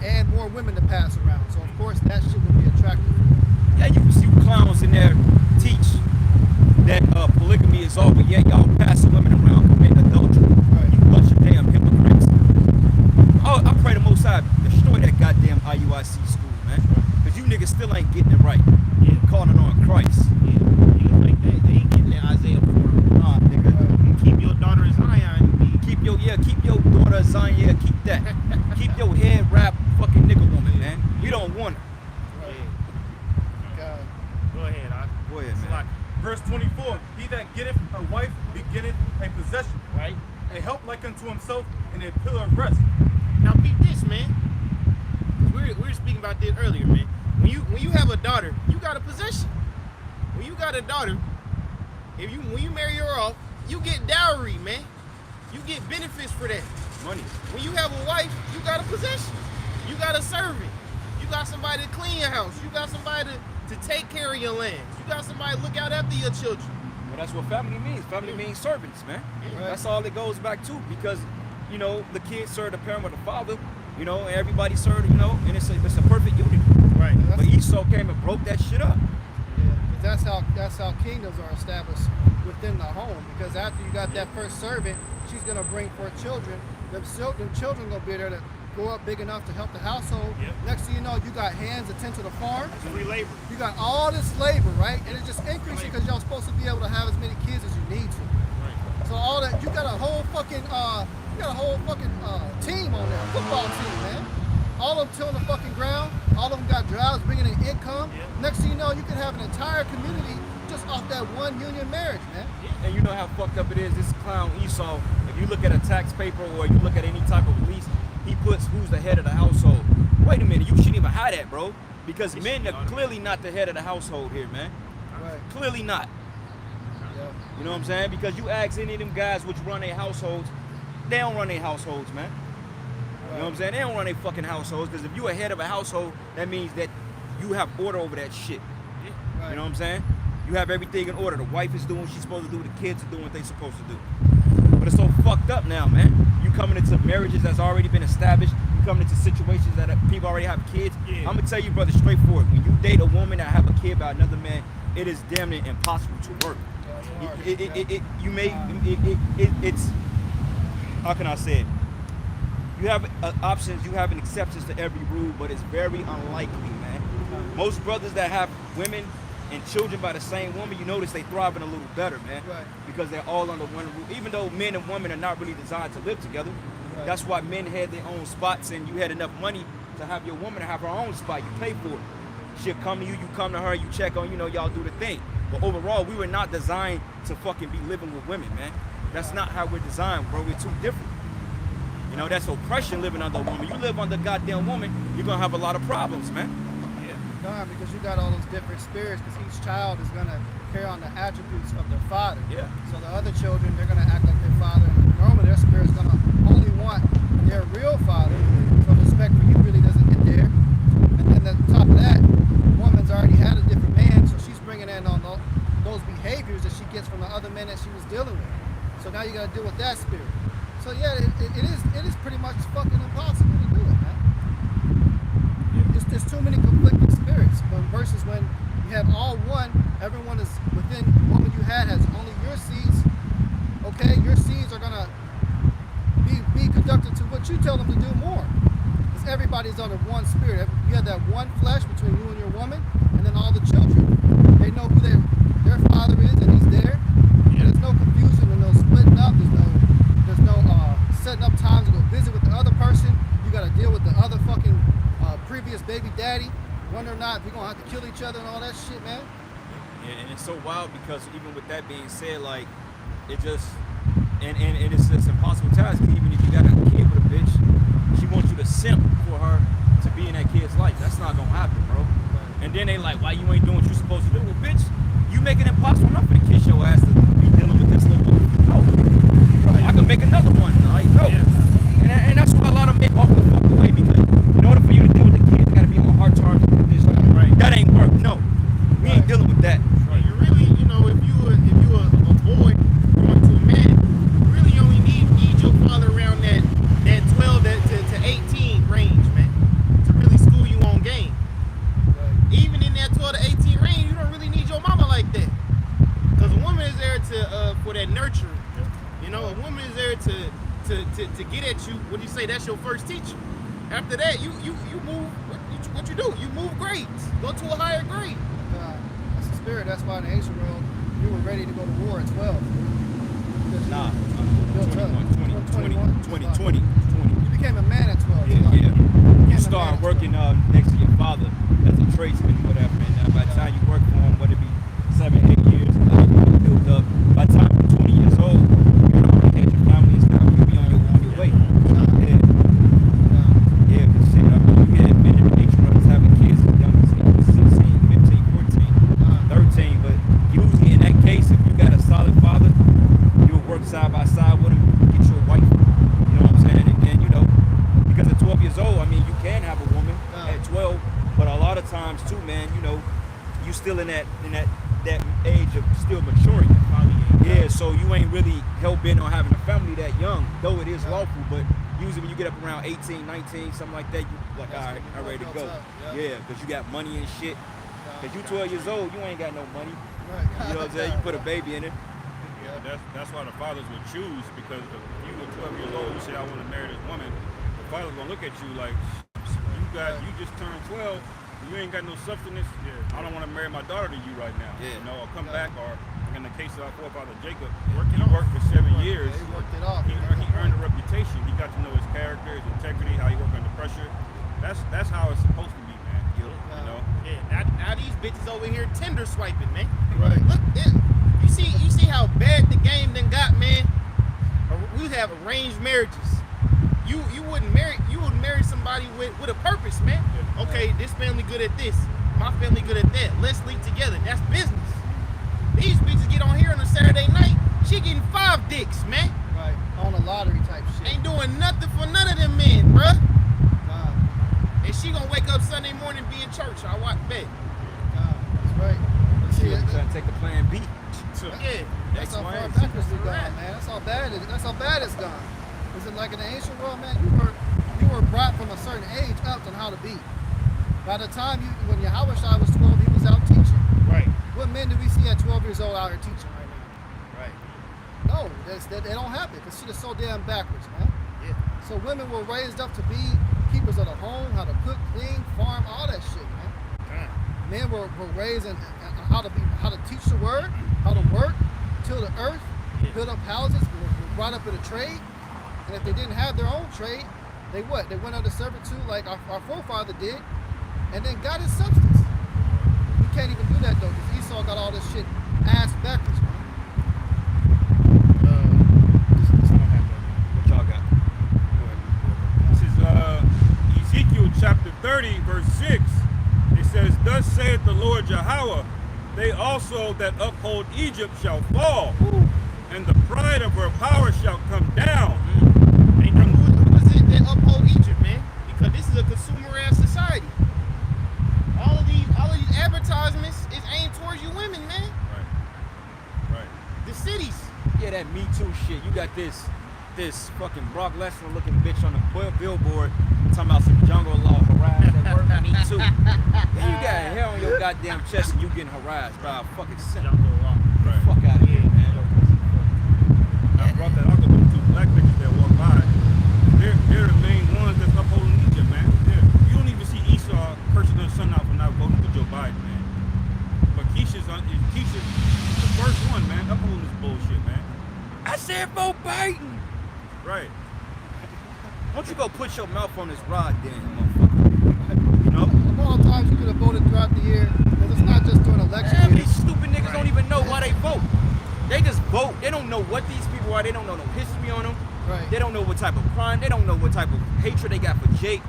A: and more women to pass around. So of course
E: Verse 24, he that getteth a wife begetteth a possession,
C: Right?
E: a help like unto himself, and a pillar of rest.
C: Now peep this, man. We were speaking about this earlier, man. When you have a daughter, you got a possession. When you got a daughter, when you marry her off, you get dowry, man. You get benefits for that.
D: Money.
C: When you have a wife, you got a possession. You got a servant. You got somebody to clean your house. You got somebody to take care of your lands. You got somebody to look out after your children.
D: Well, that's what family means. Family means servants, man.
C: Right.
D: That's all it goes back to, because, you know, the kids serve the parent or the father, you know, and everybody served, you know, and it's a perfect unity.
C: Right.
D: But Esau came and broke that shit up.
A: Yeah, 'cause that's how kingdoms are established within the home. Because after you got that first servant, she's gonna bring forth children. Them children gonna be there to grow up big enough to help the household.
C: Yep.
A: Next thing you know, you got hands to tend to the farm.
C: It's free labor.
A: You got all this labor, right? And it's just increasing because y'all supposed to be able to have as many kids as you need to.
C: Right.
A: So all that, you got a whole fucking team on there, football team, man. All of them tilling the fucking ground. All of them got jobs, bringing in income.
C: Yeah.
A: Next thing you know, you can have an entire community just off that one union marriage, man.
D: And you know how fucked up it is, this clown Esau, if you look at a tax paper or you look at any type of release, he puts who's the head of the household. Wait a minute, you shouldn't even hide that, bro. Because men are clearly not the head of the household here, man.
A: Right.
D: Clearly not.
A: Yeah.
D: You know what I'm saying? Because you ask any of them guys which run their households, they don't run their households, man. You know what I'm saying? They don't run their fucking households, because if you a head of a household, that means that you have order over that shit.
A: Right.
D: You know what I'm saying? You have everything in order. The wife is doing what she's supposed to do. The kids are doing what they're supposed to do. But it's so fucked up now, man. You coming into marriages that's already been established. You coming into situations that people already have kids.
C: Yeah.
D: I'm gonna tell you, brother, straightforward. When you date a woman that have a kid by another man, it is damn near impossible to work. It's how can I say it? You have options, you have an exceptions to every rule, but it's very unlikely, man. Most brothers that have women and children by the same woman, you notice they thriving a little better, man.
A: Right.
D: Because they're all under one roof. Even though men and women are not really designed to live together,
A: Right.
D: that's why men had their own spots, and you had enough money to have your woman have her own spot. You pay for it. She'll come to you, you come to her, you check on, you know, y'all do the thing. But overall, we were not designed to fucking be living with women, man. That's not how we're designed, bro. We're too different. You know, that's oppression living under a woman. You live under a goddamn woman, you're gonna have a lot of problems, man.
A: Nah, because you got all those different spirits, because each child is going to carry on the attributes of their father.
D: Yeah.
A: So the other children, they're going to act like their father. And normally their spirit's going to only want their real father. So the respect for you really doesn't get there. And then on top of that, the woman's already had a different man, so she's bringing in on those behaviors that she gets from the other men that she was dealing with. So now you got to deal with that spirit. So yeah, it is pretty much fucking impossible to do it, man. There's too many conflicting spirits. But versus when you have all one, everyone is within the woman you had has only your seeds. Okay, your seeds are gonna be conducted to what you tell them to do more. Because everybody's under one spirit. You have that one flesh between you and your woman, and then all the children. They know who their father is, and he's there. There's no confusion and no splitting up. There's no setting up times to go visit with the other person. You got to deal with the other fucking previous baby daddy, wonder or not if you're gonna have to kill each other and all that shit, man.
D: Yeah, and it's so wild because even with that being said, like, it just, and it's impossible task. Even if you got a kid with a bitch, she wants you to simp for her to be in that kid's life. That's not gonna happen, bro. And then they like, why you ain't doing what you're supposed to do? Well, bitch, you make it impossible enough for the kiss your ass to be dealing with this little boy. No. I can make another one. Like, no. And that's why a lot of men walk the fuck away, because in order for you to deal with the kids, you gotta be on hard terms with this. Right. That ain't work. No. We ain't dealing with that.
C: Right. You really, you know, if you a boy going to a man, you really only need your father around that 12 to 18 range, man, to really school you on game. Right. Even in that 12 to 18 range, you don't really need your mama like that, because a woman is there to for that nurturing. You know, a woman is there to get at you. What do you say? That's your first teacher. After that, you move. What you do? You move grades. Go to a higher grade.
A: That's the spirit. That's why in the ancient world, you were ready to go to war at 12.
D: Nah.
A: Built up.
D: 20.
A: You became a man at 12.
D: You start working next to your father as a tradesman or whatever, and by the time you work for him, whether it be 7, 8 years, that age of still maturing. Yeah, so you ain't really hell bent on having a family that young, though it is lawful, but usually when you get up around 18, 19, something like that, you like, all right, I'm ready to go. Yeah, because you got money and shit. Because you 12 years old, you ain't got no money.
A: Right.
D: You know what I'm saying? You put a baby in it.
B: Yeah, that's why the fathers would choose, because if you were 12 years old, you say, I want to marry this woman, the father's going to look at you like, you just turned 12, you ain't got no substance. I don't want to marry my daughter to you right now. You know, or come back, or in the case of our forefather Jacob, he worked for 7 years.
A: He worked it off.
B: He earned a reputation. He got to know his character, his integrity, how he worked under pressure. That's how it's supposed to be, man. You know?
C: Yeah, now these bitches over here tender swiping, man.
A: Right.
C: Look, you see how bad the game then got, man. We have arranged marriages. You wouldn't marry somebody with a purpose, man. Okay, this family good at this, my family good at that. Let's link together. That's business. These bitches get on here on a Saturday night. She getting 5 dicks, man.
A: Right. On a lottery type shit.
C: Ain't doing nothing for none of them men, bruh. And she gonna wake up Sunday morning be in church. I watch bet.
A: That's right.
D: She trying to take the plan B.
C: Yeah.
A: That's how far backwards we've gone, man. That's how bad it's gone. Is it like in the ancient world, man? You were brought from a certain age up on how to be. By the time when Yahweh Shai was 12, he was out teaching.
C: Right.
A: What men do we see at 12 years old out here teaching right now?
C: Right.
A: No, they don't happen because shit is so damn backwards, man.
C: Yeah.
A: So women were raised up to be keepers of the home, how to cook, clean, farm, all that shit, man. Men were raised in how to teach the word, how to work, till the earth, build up houses, were brought up in a trade. And if they didn't have their own trade, they went under servitude like our forefather did, and then got his substance. We can't even do that though, because Esau got all this shit ass backwards, man.
D: What y'all got?
B: This is Ezekiel chapter 30, verse 6. It says, Thus saith the Lord Yahweh, they also that uphold Egypt shall fall, and the pride of her power shall come down.
C: And who is it that uphold Egypt, man? Because this is a consumer-ass society. All of these advertisements is aimed towards you women, man.
B: Right.
C: The cities.
D: Yeah, that Me Too shit. You got this fucking Brock Lesnar looking bitch on the billboard talking about some jungle law harassed at work. Me Too. Then you got hair on your goddamn chest and you getting harassed by a fucking simp.
B: Right.
D: Fuck out of here, man.
B: I brought that up with the 2 black bitches that walk by. They're the main ones that's upholding Egypt, man. You don't even see Esau cursing her son out for not voting for Joe Biden, man. But Keisha's the first one, man, upholding this bullshit, man.
D: I said vote Biden.
B: Right.
D: Why don't you go put your mouth on this rod then, motherfucker? You know?
A: Of all times you could have voted throughout the year, because it's not just during election
D: Damn,
A: year.
D: these stupid niggas don't even know why they vote. They just vote. They don't know what these people are. They don't know no history on them.
A: Right.
D: They don't know what type of crime. They don't know what type of hatred they got for Jake.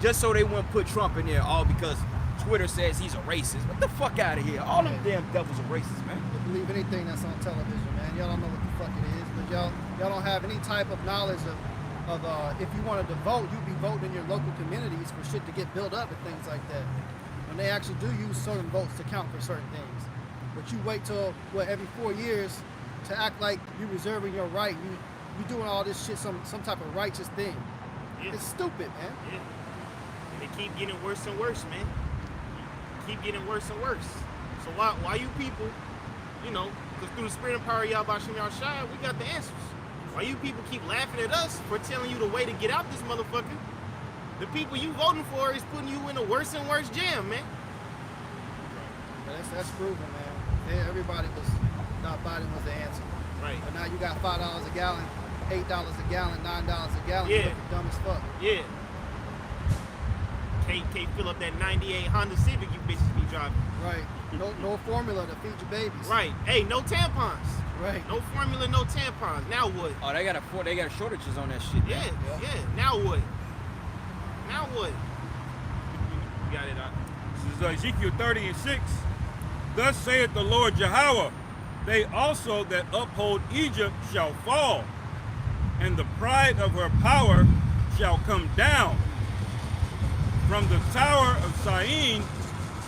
D: Just so they wouldn't put Trump in there, all because Twitter says he's a racist. What the fuck out of here? All them damn devils are racist, man.
A: You believe anything that's on television, man. Y'all don't know what the fuck it is, but y'all don't have any type of knowledge of if you wanted to vote, you'd be voting in your local communities for shit to get built up and things like that. When they actually do use certain votes to count for certain things. But you wait till, every 4 years to act like you're reserving your right. You doing all this shit, some type of righteous thing.
C: Yeah.
A: It's stupid, man.
C: Yeah. And they keep getting worse and worse, man. Keep getting worse and worse. So why you people, because through the spirit and power of Yahweh Shem Shai, we got the answers. Why you people keep laughing at us for telling you the way to get out this motherfucker? The people you voting for is putting you in a worse and worse jam, man.
A: That's proven, man. Everybody thought Biden was the answer.
C: Right.
A: But now you got $5 a gallon, $8 a gallon, $9 a gallon.
C: Yeah.
A: You're looking dumb as fuck.
C: Yeah. Can't fill up that 98 Honda Civic you bitches be driving.
A: Right. No formula to feed your babies.
C: Right. Hey, no tampons.
A: Right.
C: No formula, no tampons. Now what?
D: Oh, they got shortages on that shit.
C: Yeah. Now what? Now what? You got it out.
B: This is Ezekiel 30 and 6. Thus saith the Lord Yahweh, they also that uphold Egypt shall fall, and the pride of her power shall come down. From the tower of Syene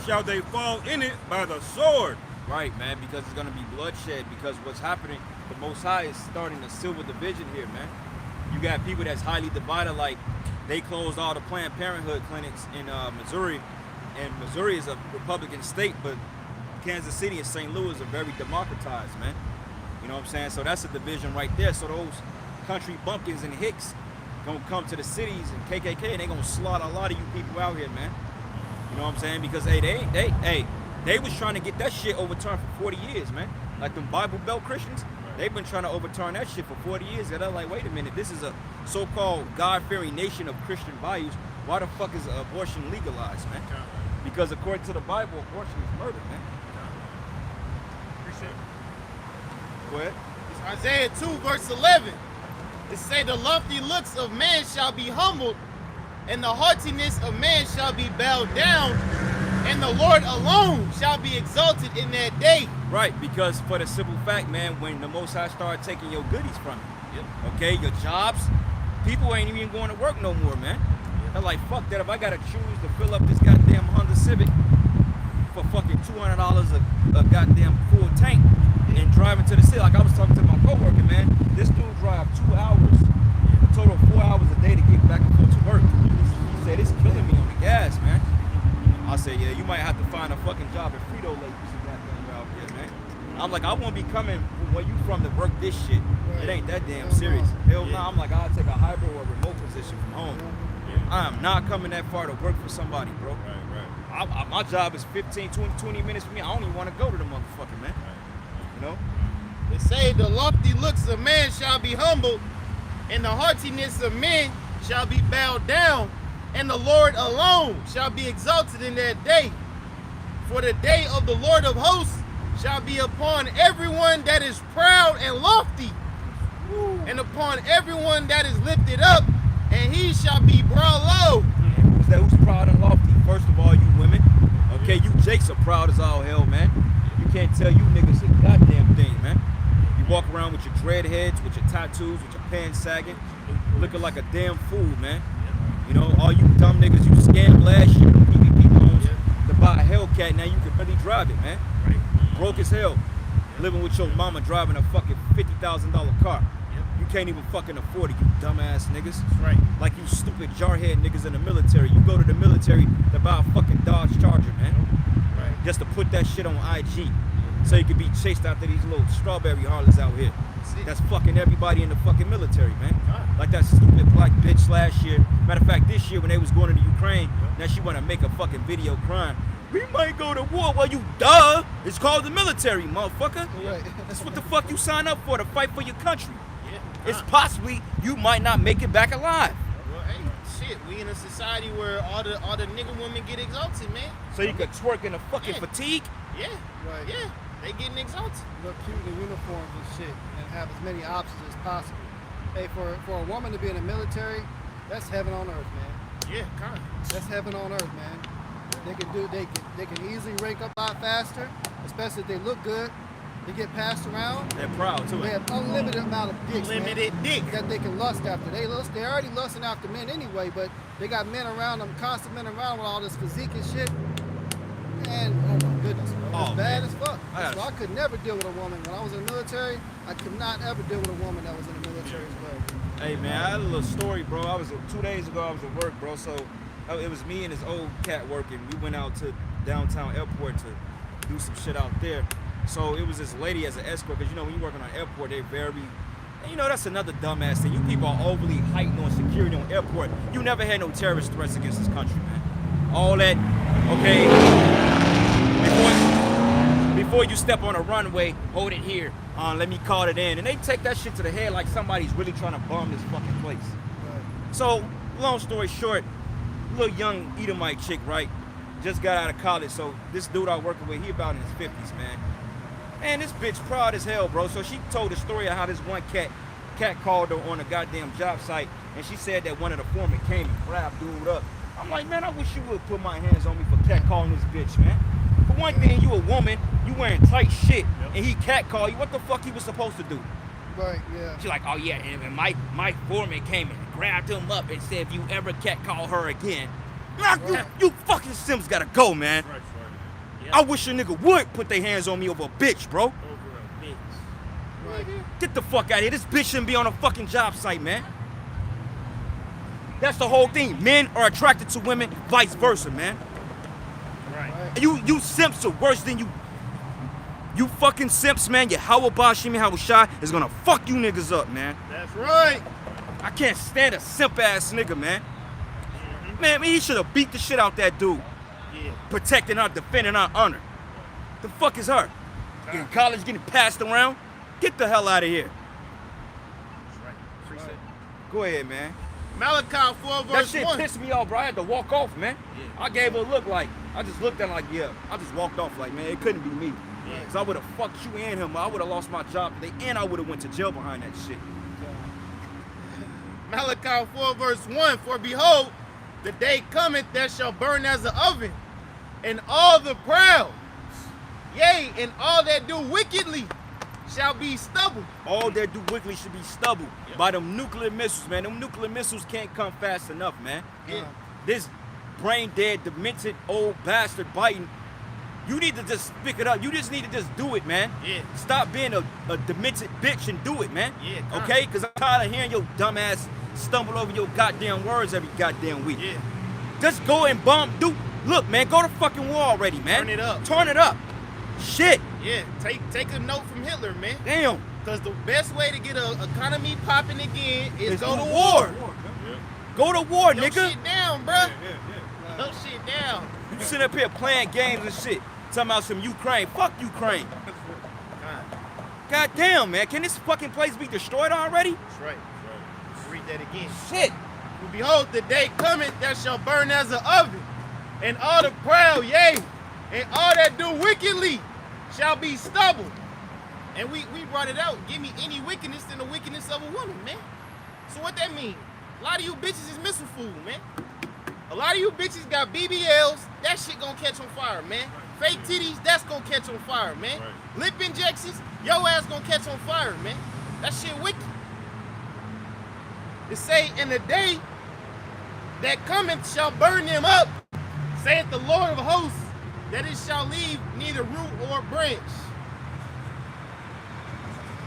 B: shall they fall in it by the sword.
D: Right, man, because it's gonna be bloodshed. Because what's happening, the Most High is starting a civil division here, man. You got people that's highly divided. Like they closed all the Planned Parenthood clinics in Missouri, and Missouri is a Republican state, but Kansas City and St. Louis are very democratized, man. You know what I'm saying? So that's a division right there. So those country bumpkins and hicks gonna come to the cities and KKK, and they gonna slaughter a lot of you people out here, man. You know what I'm saying? Because they was trying to get that shit overturned for 40 years, man. Like them Bible Belt Christians, they've been trying to overturn that shit for 40 years. And they're like, wait a minute, this is a so-called God-fearing nation of Christian values. Why the fuck is abortion legalized, man? Because according to the Bible, abortion is murder, man.
C: Appreciate it.
D: Go ahead.
C: It's Isaiah 2, verse 11. It say, the lofty looks of man shall be humbled, and the haughtiness of man shall be bowed down, and the Lord alone shall be exalted in that day.
D: Right, because for the simple fact, man, when the Most High started taking your goodies from you, okay, your jobs, people ain't even going to work no more, man. They're like, fuck that, if I gotta choose to fill up this goddamn Honda Civic for fucking $200 a goddamn full tank and driving to the city. Like I was talking to my coworker, man, this dude drive 2 hours, a total of 4 hours a day to get back and forth to work. He said, it's killing me on the gas, man. I said, yeah, you might have to find a fucking job at Frito-Lay out there, man. I'm like, I won't be coming from where you from to work this shit. It ain't that damn serious. Hell no, I'm like, I'll take a hybrid or a remote position from home. I am not coming that far to work for somebody, bro. My job is 15, 20 minutes for me. I don't even want to go to the motherfucker, man. You know?
C: They say the lofty looks of man shall be humbled, and the haughtiness of men shall be bowed down, and the Lord alone shall be exalted in that day. For the day of the Lord of hosts shall be upon everyone that is proud and lofty, and upon everyone that is lifted up, and he shall be brought low.
D: Who's proud and lofty? First of all, you women. Okay, you Jakes are proud as all hell, man. You can't tell you niggas a goddamn thing, man. You walk around with your dread heads, with your tattoos, with your pants sagging, looking like a damn fool, man. You know, all you dumb niggas, you scammed last year, PPP loans, to buy a Hellcat, now you can really drive it, man. Broke as hell. Living with your mama driving a fucking $50,000 car. You can't even fucking afford it, you dumbass niggas.
C: That's right.
D: Like you stupid jarhead niggas in the military. You go to the military to buy a fucking Dodge Charger, man.
C: Right.
D: Just to put that shit on IG. So you can be chased after these little strawberry harlots out here. That's fucking everybody in the fucking military, man. Like that stupid black bitch last year. Matter of fact, this year when they was going to the Ukraine, now she wanna make a fucking video crying. We might go to war. Well, you duh. It's called the military, motherfucker.
A: Right.
D: That's what the fuck you sign up for, to fight for your country. It's possibly you might not make it back alive.
C: Well, hey, shit, we in a society where all the nigga women get exalted, man.
D: So you could twerk in a fucking
C: Yeah.
D: fatigue.
C: Yeah,
A: Right.
C: yeah, they getting exalted.
A: Look cute in uniforms and shit, and have as many options as possible. Hey, for a woman to be in the military, that's heaven on earth, man.
C: Yeah, kind of.
A: That's heaven on earth, man. They can easily rank up a lot faster, especially if they look good. They get passed around.
D: They're proud too.
A: They have unlimited amount of dicks, man,
C: Limited dick.
A: that they can lust after. They're already lusting after men anyway, but they got men around them, constant men around with all this physique and shit. And oh my goodness, bro,
D: Oh,
A: it's bad
D: man.
A: as fuck.
D: I
A: So I could never deal with a woman. When I was in the military, I could not ever deal with a woman that was in the military as well.
D: Hey man, I had a little story, bro. 2 days ago I was at work, bro. So it was me and this old cat working. We went out to downtown airport to do some shit out there. So it was this lady as an escort, because you know when you're working on airport, they're very, and you know that's another dumbass thing. You people are overly heightened on security on airport. You never had no terrorist threats against this country, man. All that, okay. Before you step on a runway, hold it here. Let me call it in, and they take that shit to the head like somebody's really trying to bomb this fucking place. So long story short, little young Edomite chick, right? Just got out of college, so this dude I'm working with, he about in his 50s, man. And this bitch proud as hell, bro. So she told the story of how this one cat called her on a goddamn job site, and she said that one of the foremen came and grabbed dude up. I'm like, man, I wish you would put my hands on me for cat calling this bitch, man. For one thing, you a woman, you wearing tight shit, and he cat called you. What the fuck he was supposed to do?
A: Right, yeah.
G: She's like, oh yeah, and my foreman came and grabbed him up and said, if you ever cat call her again,
D: You fucking Sims gotta go, man.
E: Right, right.
D: I wish a nigga would put their hands on me over a bitch, bro.
C: Over a bitch.
A: Right.
D: Get the fuck out of here. This bitch shouldn't be on a fucking job site, man. That's the whole thing. Men are attracted to women, vice versa, man.
C: Right.
D: And you simps are worse than you. You fucking simps, man. Your Hawabah Shimi Hawashai is gonna fuck you niggas up, man.
C: That's right.
D: I can't stand a simp ass nigga, man. Man, he should have beat the shit out that dude.
C: Yeah.
D: Protecting her, defending her honor. The fuck is her? In college getting passed around? Get the hell out of here.
C: That's right. Appreciate it.
D: Go ahead, man.
C: Malachi 4
D: That
C: verse
D: shit
C: 1.
D: pissed me off, bro. I had to walk off, man.
C: Yeah.
D: I gave her a look like, I just looked at her like, yeah. I just walked off like, man, it couldn't be me.
C: Yeah.
D: Because I would have fucked you and him. I would have lost my job today, and I would have went to jail behind that shit.
C: Malachi 4 verse 1. For behold, the day cometh that shall burn as an oven, and all the proud, yea, and all that do wickedly shall be stubble.
D: All that do wickedly should be stubble by them nuclear missiles, man. Them nuclear missiles can't come fast enough, man.
C: Yeah.
D: This brain dead, demented old bastard Biden, you need to just pick it up. You just need to just do it, man.
C: Yeah.
D: Stop being a demented bitch and do it, man.
C: Yeah, kinda.
D: Okay? Because I'm tired of hearing your dumb ass stumble over your goddamn words every goddamn week.
C: Yeah.
D: Just go and look, man, go to fucking war already, man.
C: Turn it up.
D: Turn it up. Shit.
C: Yeah. Take a note from Hitler, man.
D: Damn.
C: Because the best way to get an economy popping again is
D: It's
C: go to
D: the
C: war.
D: Go to war,
C: Your
D: nigga.
C: shit down, bruh. Your shit down.
D: You sit up here playing games and shit. Talking about some Ukraine. Fuck Ukraine.
C: God,
D: God damn, man. Can this fucking place be destroyed already?
C: that's right. Let's read that again.
D: Shit.
C: For behold, the day cometh that shall burn as an oven, and all the proud, yea, and all that do wickedly shall be stubble. And we brought it out. Give me any wickedness than the wickedness of a woman, man. So what that mean? A lot of you bitches is missing food, man. A lot of you bitches got BBLs. That shit gonna catch on fire, man. Fake titties, that's gonna catch on fire, man. Lip injections, your ass gonna catch on fire, man. That shit wicked. It say, in the day that cometh shall burn them up, saith the Lord of hosts, that it shall leave neither root or branch.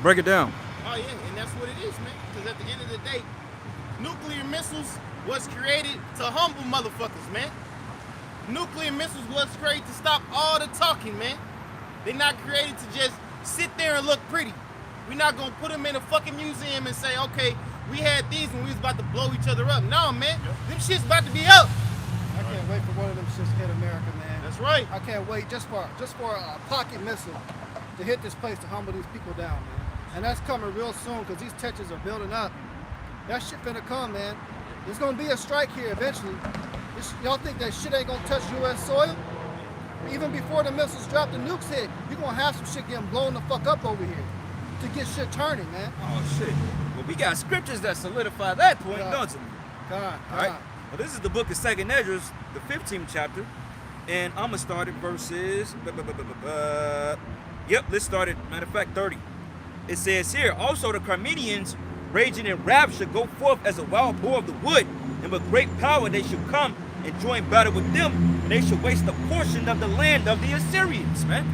D: Break it down.
C: Oh yeah, and that's what it is, man. Because at the end of the day, nuclear missiles was created to humble motherfuckers, man. Nuclear missiles was created to stop all the talking, man. They're not created to just sit there and look pretty. We're not gonna put them in a fucking museum and say, okay, we had these when we was about to blow each other up. No, man, them shit's about to be up.
A: I can't wait for one of them shits to hit America, man.
C: That's right.
A: I can't wait just for a pocket missile to hit this place to humble these people down, man. And that's coming real soon because these tensions are building up. That shit finna come, man. There's gonna be a strike here eventually. Y'all think that shit ain't gonna touch U.S. soil? Even before the missiles drop, the nukes hit, you're gonna have some shit getting blown the fuck up over here to get shit turning, man.
D: Oh, shit. Well, we got scriptures that solidify that point, don't we?
A: God.
D: All right. Well, this is the book of 2nd Ezra, the 15th chapter. And I'm going to start at verses. Yep, let's start at, matter of fact, 30. It says here, also the Carmenians, raging in wrath, should go forth as a wild boar of the wood, and with great power they should come and join battle with them, and they should waste a portion of the land of the Assyrians, man.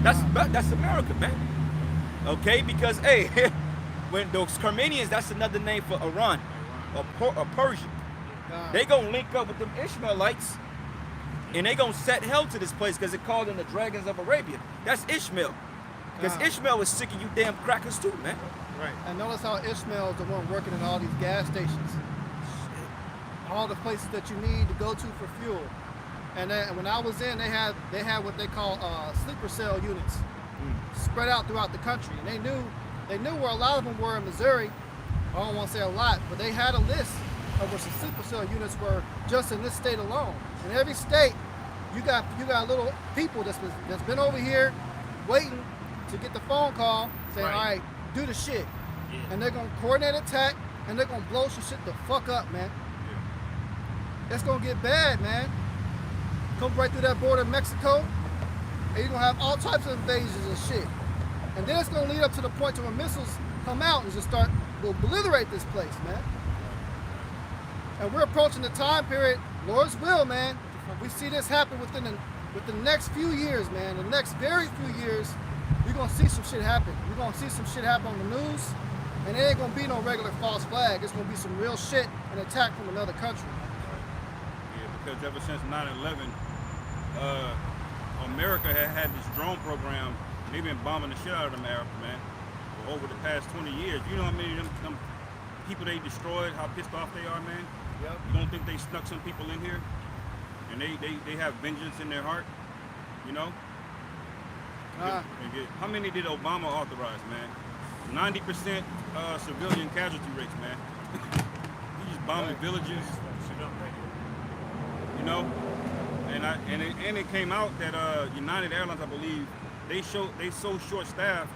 D: That's America, man. Okay, because, hey, when those Carmenians, that's another name for Iran, or Persia. They gonna link up with them Ishmaelites, and they gonna set hell to this place because it called them the dragons of Arabia. That's Ishmael. Because Ishmael was sick of you damn crackers too, man.
C: Right.
A: And notice how Ishmael is the one working in all these gas stations. All the places that you need to go to for fuel. And then, when I was in, they had what they call sleeper cell units spread out throughout the country. And they knew where a lot of them were in Missouri. I don't want to say a lot, but they had a list of where some sleeper cell units were just in this state alone. In every state, you got little people that's been over here waiting to get the phone call saying, all right, do the shit. Yeah. And they're gonna coordinate attack and they're gonna blow some shit the fuck up, man. Yeah. It's gonna get bad, man. Come right through that border of Mexico, and you're gonna have all types of invasions and shit. And then it's gonna lead up to the point to when missiles come out and just start to obliterate this place, man. And we're approaching the time period, Lord's will, man. We see this happen within with the next few years, man, the next very few years, you're gonna see some shit happen. You're gonna see some shit happen on the news, and it ain't gonna be no regular false flag. It's gonna be some real shit, an attack from another country.
D: Yeah, because ever since 9/11, America had this drone program. And they've been bombing the shit out of America, man, for over the past 20 years. You know how many of them people they destroyed, how pissed off they are, man?
A: Yep.
D: You don't think they snuck some people in here? And they have vengeance in their heart, you know? How many did Obama authorize, man? 90% civilian casualty rates, man. He just bombing villages, you know? And it came out that United Airlines, I believe, they so short-staffed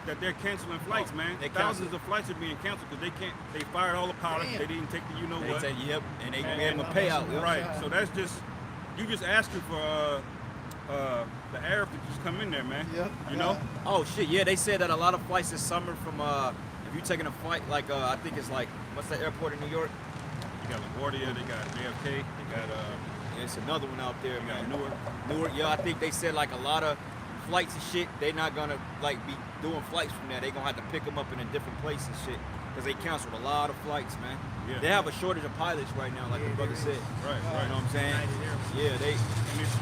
D: that they're canceling flights, man. Thousands of flights are being canceled because they fired all the pilots. They didn't take the you-know-what.
G: They said, yep, and they gave them a payout. Yep.
D: Right, so that's just, you just asking for the Arab to just come in there, man.
A: Yep.
D: You know?
G: Oh shit, yeah, they said that a lot of flights this summer from if you're taking a flight like I think it's like what's that airport in New York?
D: You got LaGuardia, they got JFK, they got
G: It's another one out there,
D: you got
G: man.
D: Newark.
G: Newark, yeah, I think they said like a lot of flights and shit. They're not gonna like be doing flights from there. They're gonna have to pick them up in a different place and shit because they canceled a lot of flights, man.
D: Yeah.
G: They have a shortage of pilots right now, like the brother said.
D: Right,
G: You
D: right.
G: know what I'm saying? Yeah, they.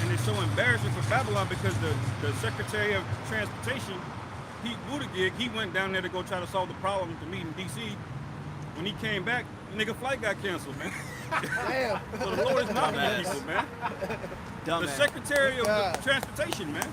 D: And it's so embarrassing for Babylon because the Secretary of Transportation, Pete Buttigieg, he went down there to go try to solve the problem to meet in D.C. When he came back, the nigga flight got canceled, man.
A: Damn.
D: So the Lord is knocking at people, man.
G: Dumbass.
D: The Secretary of
A: God.
D: Transportation, man.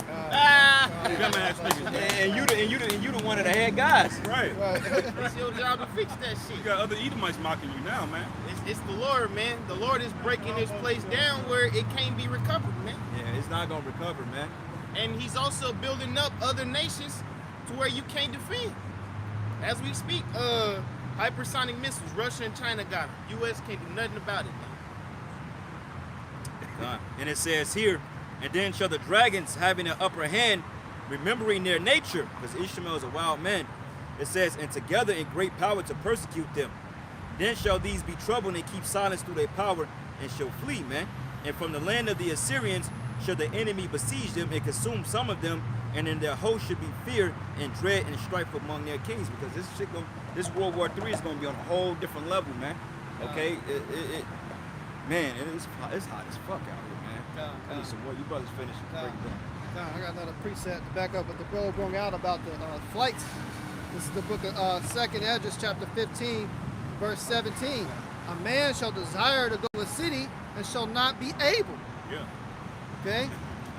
D: Dumbass niggas, man.
G: And you the one of the head guys.
D: Right.
C: It's your job to fix that shit.
D: You got other Edomites mocking you now, man.
C: It's the Lord, man. The Lord is breaking this place down where it can't be recovered, man.
G: Yeah, it's not gonna recover, man.
C: And he's also building up other nations to where you can't defend. As we speak, hypersonic missiles, Russia and China got them. U.S. can't do nothing about it, man.
G: And it says here, and then shall the dragons having an upper hand, remembering their nature, because Ishmael is a wild man. It says, and together in great power to persecute them. Then shall these be troubled and keep silence through their power, and shall flee, man. And from the land of the Assyrians shall the enemy besiege them and consume some of them, and in their host should be fear and dread and strife among their kings, because this World War III is going to be on a whole different level, man. Okay, it's hot as fuck out here, man. I need some more. You brothers finish. Break it down.
A: I got another preset to back up what the brother brought out about the flights. This is the book of 2nd Esdras, chapter 15, verse 17. A man shall desire to go to a city and shall not be able.
D: Yeah.
A: Okay?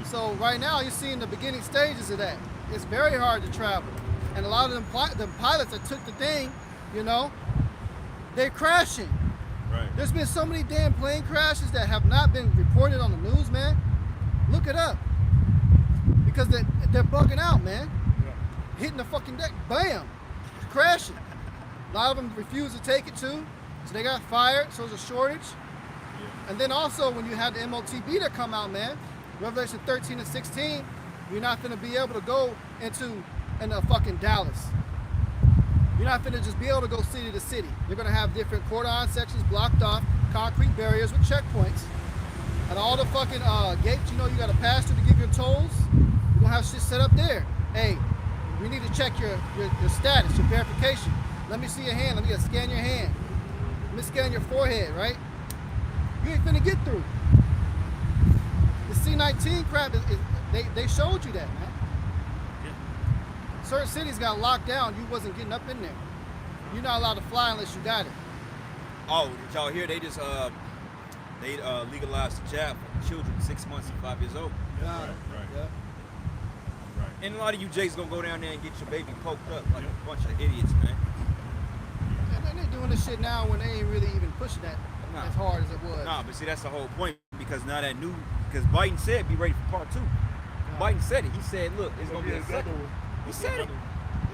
A: So right now you're seeing the beginning stages of that. It's very hard to travel. And a lot of them pilots that took the thing, you know, they're crashing.
D: Right.
A: There's been so many damn plane crashes that have not been reported on the news, man. Look it up. Because they're bugging out, man. Hitting the fucking deck, bam, crashing. A lot of them refuse to take it too, so they got fired, so there's a shortage. And then also when you had the MOTB that come out, man, Revelation 13 and 16, you're not gonna be able to go into fucking Dallas. You're not gonna just be able to go city to city. You're gonna have different cordon sections blocked off, concrete barriers with checkpoints. And all the fucking gates, you know, you gotta pass through to give your tolls. You're gonna have shit set up there. Hey, we need to check your status, your verification. Let me see your hand, let me scan your hand. Let me scan your forehead, right? You ain't finna get through. The C-19 crap, they showed you that, man. Certain cities got locked down, you wasn't getting up in there. You're not allowed to fly unless you got it.
G: Oh, did y'all hear? They just legalized the jab for children 6 months and 5 years old.
A: Yeah.
D: Right.
A: Yeah.
G: And a lot of you Jakes gonna go down there and get your baby poked up like a bunch of idiots, man.
A: And they're doing this shit now when they ain't really even pushing that
G: Nah.
A: as hard as it was.
G: Nah, but see, that's the whole point, because now that new, because Biden said be ready for part 2. Biden said it. He said, look, it's gonna be a second one. He said it.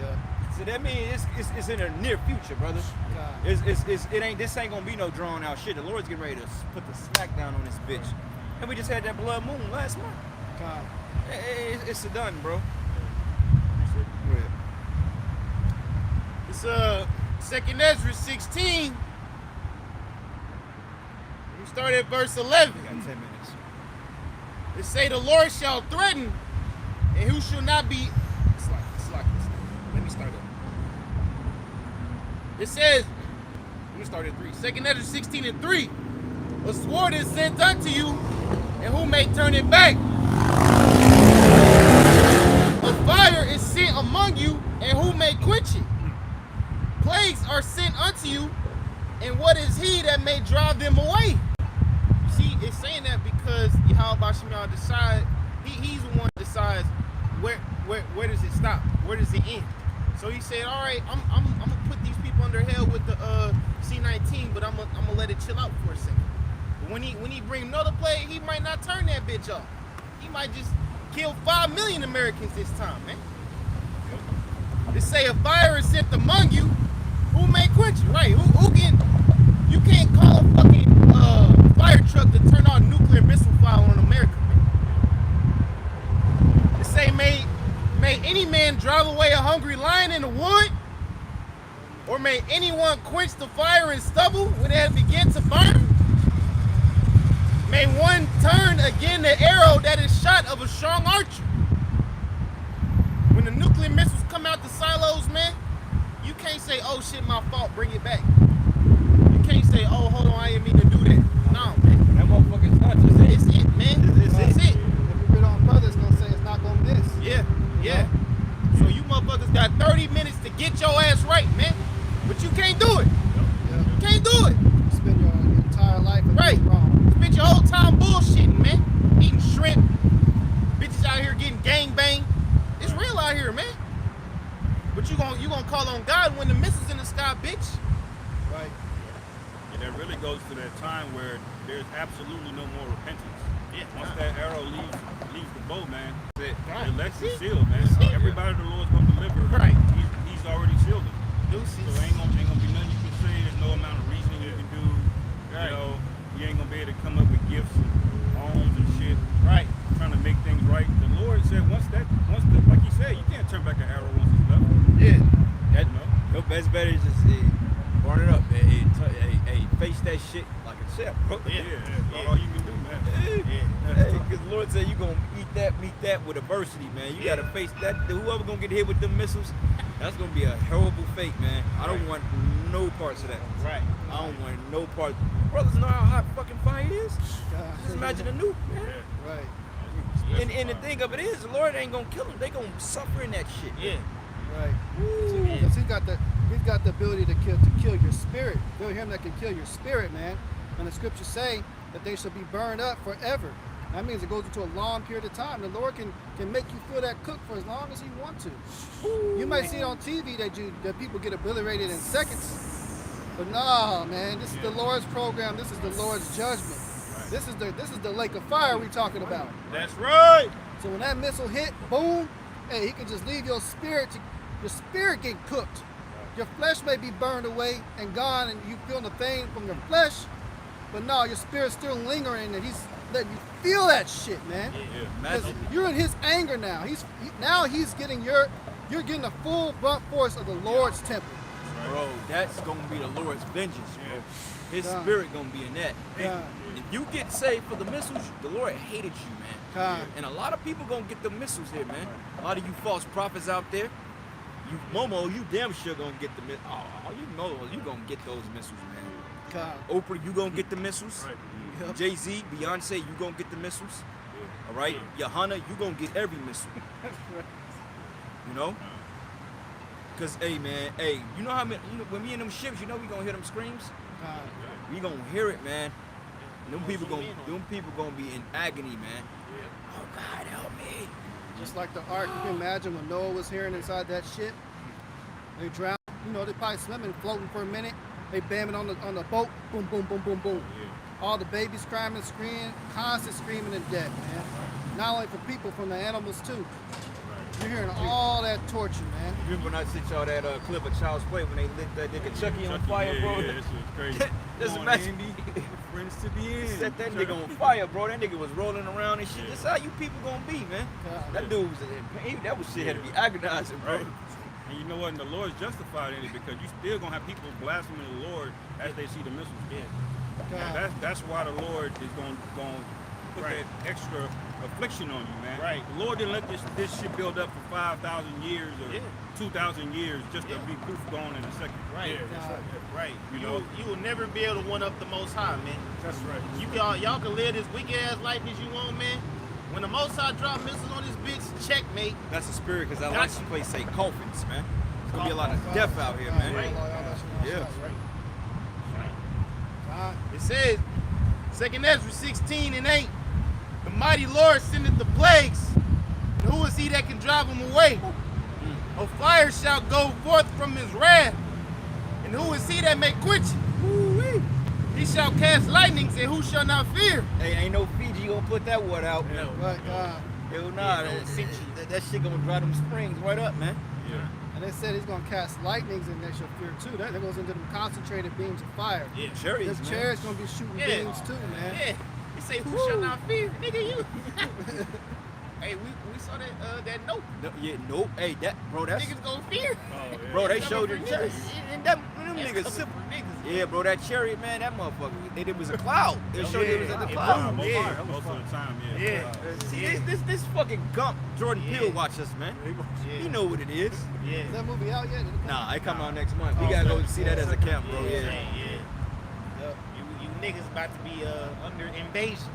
A: Yeah.
G: So that means it's in the near future, brother.
A: God.
G: This ain't gonna be no drawn out shit. The Lord's getting ready to put the smack down on this bitch. And we just had that blood moon last month.
A: God.
G: It's a done, bro.
C: It's 2nd Esdras 16. We start at verse 11.
G: We got 10 minutes.
C: It say the Lord shall threaten, and who shall not be. It's like this. Let me start up. It says, let me start at 3. 2 Ezra 16:3. A sword is sent unto you, and who may turn it back? A fire is sent among you, and who may quench it? Plagues are sent unto you, and what is he that may drive them away? You see, it's saying that because Yahweh Shemel decide, he's the one that decides where does it stop, where does it end. So he said, all right, I'm gonna put these people under hell with the C-19, but I'm gonna let it chill out for a second. But when he bring another plague, he might not turn that bitch off. He might just kill 5 million Americans this time, man. They say a fire is sent among you, who may quench it, right? Who can? You can't call a fucking fire truck to turn on nuclear missile fire on America, man. They say may any man drive away a hungry lion in the wood, or may anyone quench the fire in stubble when it begin to burn? May one turn again the arrow that is shot of a strong archer. When the nuclear missiles come out the silos, man, you can't say, oh shit, my fault, bring it back. You can't say, oh, hold on, I didn't mean to do that. No, man.
G: That motherfucker's not just it.
C: It's it, man. It's it.
A: If you read on brother, it's gonna say it's not gonna miss.
C: Yeah. So you motherfuckers got 30 minutes to get your ass right, man. But you can't do it.
A: Yeah.
C: You can't do it.
A: You spend your entire life
C: Right.
A: wrong.
C: Spend your whole time bullshitting, man. Eating shrimp. Bitches out here getting gang banged. It's real out here, man. But you gonna call on God when the missiles in the sky, bitch.
A: Right.
D: And that really goes to that time where there's absolutely no more repentance.
C: Yeah.
D: Once that arrow leaves the bow, man, the
C: Right.
D: election's sealed, man.
C: That's it.
D: Everybody the Lord's gonna deliver.
C: Right.
D: He's already sealed it.
C: Deuces.
D: So ain't gonna be nothing you can say. There's no amount of reasoning you can do.
C: Right.
D: You know, you ain't gonna be able to come up with gifts and homes and shit.
C: Right.
D: Trying to make things right. The Lord said once the like you said, you can't turn back an arrow once it's left.
C: Yeah.
G: That,
D: You know?
G: your best bet is just burn it up, man. Hey, face that shit like a chef, bro.
C: Yeah.
D: That's all you can do, man.
G: Hey, because the Lord said you gonna meet that with adversity, man. You gotta face that. Whoever gonna get hit with them missiles, that's gonna be a horrible fate, man. I don't want no parts of that.
C: Right.
G: I don't want no parts. Brothers know how hot fucking fire is.
A: God.
G: Just imagine a nuke, man.
A: Right.
G: And the thing of it is, the Lord ain't gonna kill them. They gonna suffer in that shit.
C: Yeah.
A: Right.
G: Woo.
A: Because he's got the ability to kill your spirit. Kill him that can kill your spirit, man. And the scriptures say that they shall be burned up forever. That means it goes into a long period of time. The Lord can make you feel that cook for as long as He wants to. You might see it on TV that people get obliterated in seconds, but nah, man. This is the Lord's program. This is the Lord's judgment. This is the lake of fire we talking about.
C: That's right.
A: So when that missile hit, boom, hey, He can just leave your spirit get cooked. Your flesh may be burned away and gone, and you feel the pain from your flesh, but no, your spirit's still lingering, and He's letting you feel that shit, man. Because you're in His anger now. He's getting you're getting the full blunt force of the Lord's temper.
G: Bro, that's gonna be the Lord's vengeance, bro. His
A: God.
G: spirit gonna be in that.
A: God.
G: If you get saved for the missiles, the Lord hated you, man.
A: God.
G: And a lot of people gonna get the missiles here, man. A lot of you false prophets out there, you Momo, you damn sure gonna get the missiles. Oh, you know you gonna get those missiles, man.
A: God.
G: Oprah, you gonna get the missiles.
D: Right.
A: Yep.
G: Jay-Z, Beyonce, you gonna get the missiles. All right, Johanna, you gonna get every missile. You know? Cause hey man, you know how many, when we in them ships, you know we gonna hear them screams.
A: God.
G: We gonna hear it, man. Them people gonna be in agony, man. Oh God, help me.
A: Just like the ark, you can imagine when Noah was hearing inside that shit. They drowned. You know, they probably swimming, floating for a minute. They bamming on the boat. Boom, boom, boom, boom, boom. All the babies crying and screaming, constant screaming in death, man. Not only for people, from the animals too. You're hearing all that torture, man.
G: Remember when I sent y'all that clip of Child's Play when they lit that nigga Chucky on fire, bro?
D: Yeah, that shit's crazy.
G: Just
E: Come on,
G: imagine.
E: Andy. Friends to the end.
G: Set that nigga on fire, bro. That nigga was rolling around and shit. That's how you people gonna be, man.
A: God.
G: That dude was in pain. That was shit had to be agonizing, bro.
D: Right. And you know what? And the Lord's justified in it because you still gonna have people blaspheming the Lord as they see the missiles.
A: God.
D: That's why the Lord is going
B: put
C: Right.
B: that extra affliction on you, man.
C: Right.
B: The Lord didn't let this shit build up for 5,000 years or
C: Yeah.
B: 2,000 years just to
C: Yeah.
B: be proof gone in a second.
C: Right.
A: God.
C: Right.
B: You
C: You
B: know?
C: you will never be able to one up the Most High, man.
E: That's right.
C: Y'all can live this wicked ass life as you want, man. When the Most High drop missiles on this bitch, checkmate.
G: That's the spirit, because that
C: Gotcha.
G: license plate say coffins, man. It's gonna be a lot of
A: God,
G: death out here,
A: God,
G: man.
C: Right.
G: Yeah.
A: God.
C: It says, 2nd Ezra 16:8, the mighty Lord sendeth the plagues, and who is he that can drive them away? A fire shall go forth from his wrath, and who is he that may quench it?
G: Woo-wee.
C: He shall cast lightnings, and who shall not fear?
G: Hey, ain't no Fiji gonna put that word out.
C: No.
A: But God.
G: Hell nah,
C: Yeah, no Fiji.
G: that shit gonna dry them springs right up, man.
B: Yeah.
A: And they said he's going to cast lightnings and they shall fear too. That goes into them concentrated beams of fire.
C: Yeah.
G: Chariots,
A: This
G: man.
A: chariot's going to be shooting
C: Yeah.
A: beams too, man.
C: Yeah. He say, who shall not fear? Nigga, you. Hey, we saw that note.
G: No, yeah, nope. Hey, that bro, that's
C: Niggas gonna fear.
G: bro. They
C: It's
G: showed
C: coming
G: it.
C: for niggas.
G: And them
C: That's
G: niggas
C: coming
G: simple.
C: for niggas.
G: Yeah, bro, that chariot, man, that motherfucker. It was a cloud. They showed it was in the
C: Yeah.
G: cloud.
C: Yeah.
B: Most of the time, yeah.
C: Yeah.
G: See, this fucking gump Jordan
C: Yeah.
G: Peele watch us, man.
C: Yeah.
G: He know what it is.
C: Yeah.
A: Is that movie out yet? Did it come
G: Nah,
A: out?
G: it come out next month. We
C: Oh,
G: gotta go
C: okay.
G: see that as a camp, bro.
C: Yeah.
G: Yeah.
C: Yeah. You niggas about to be under invasion.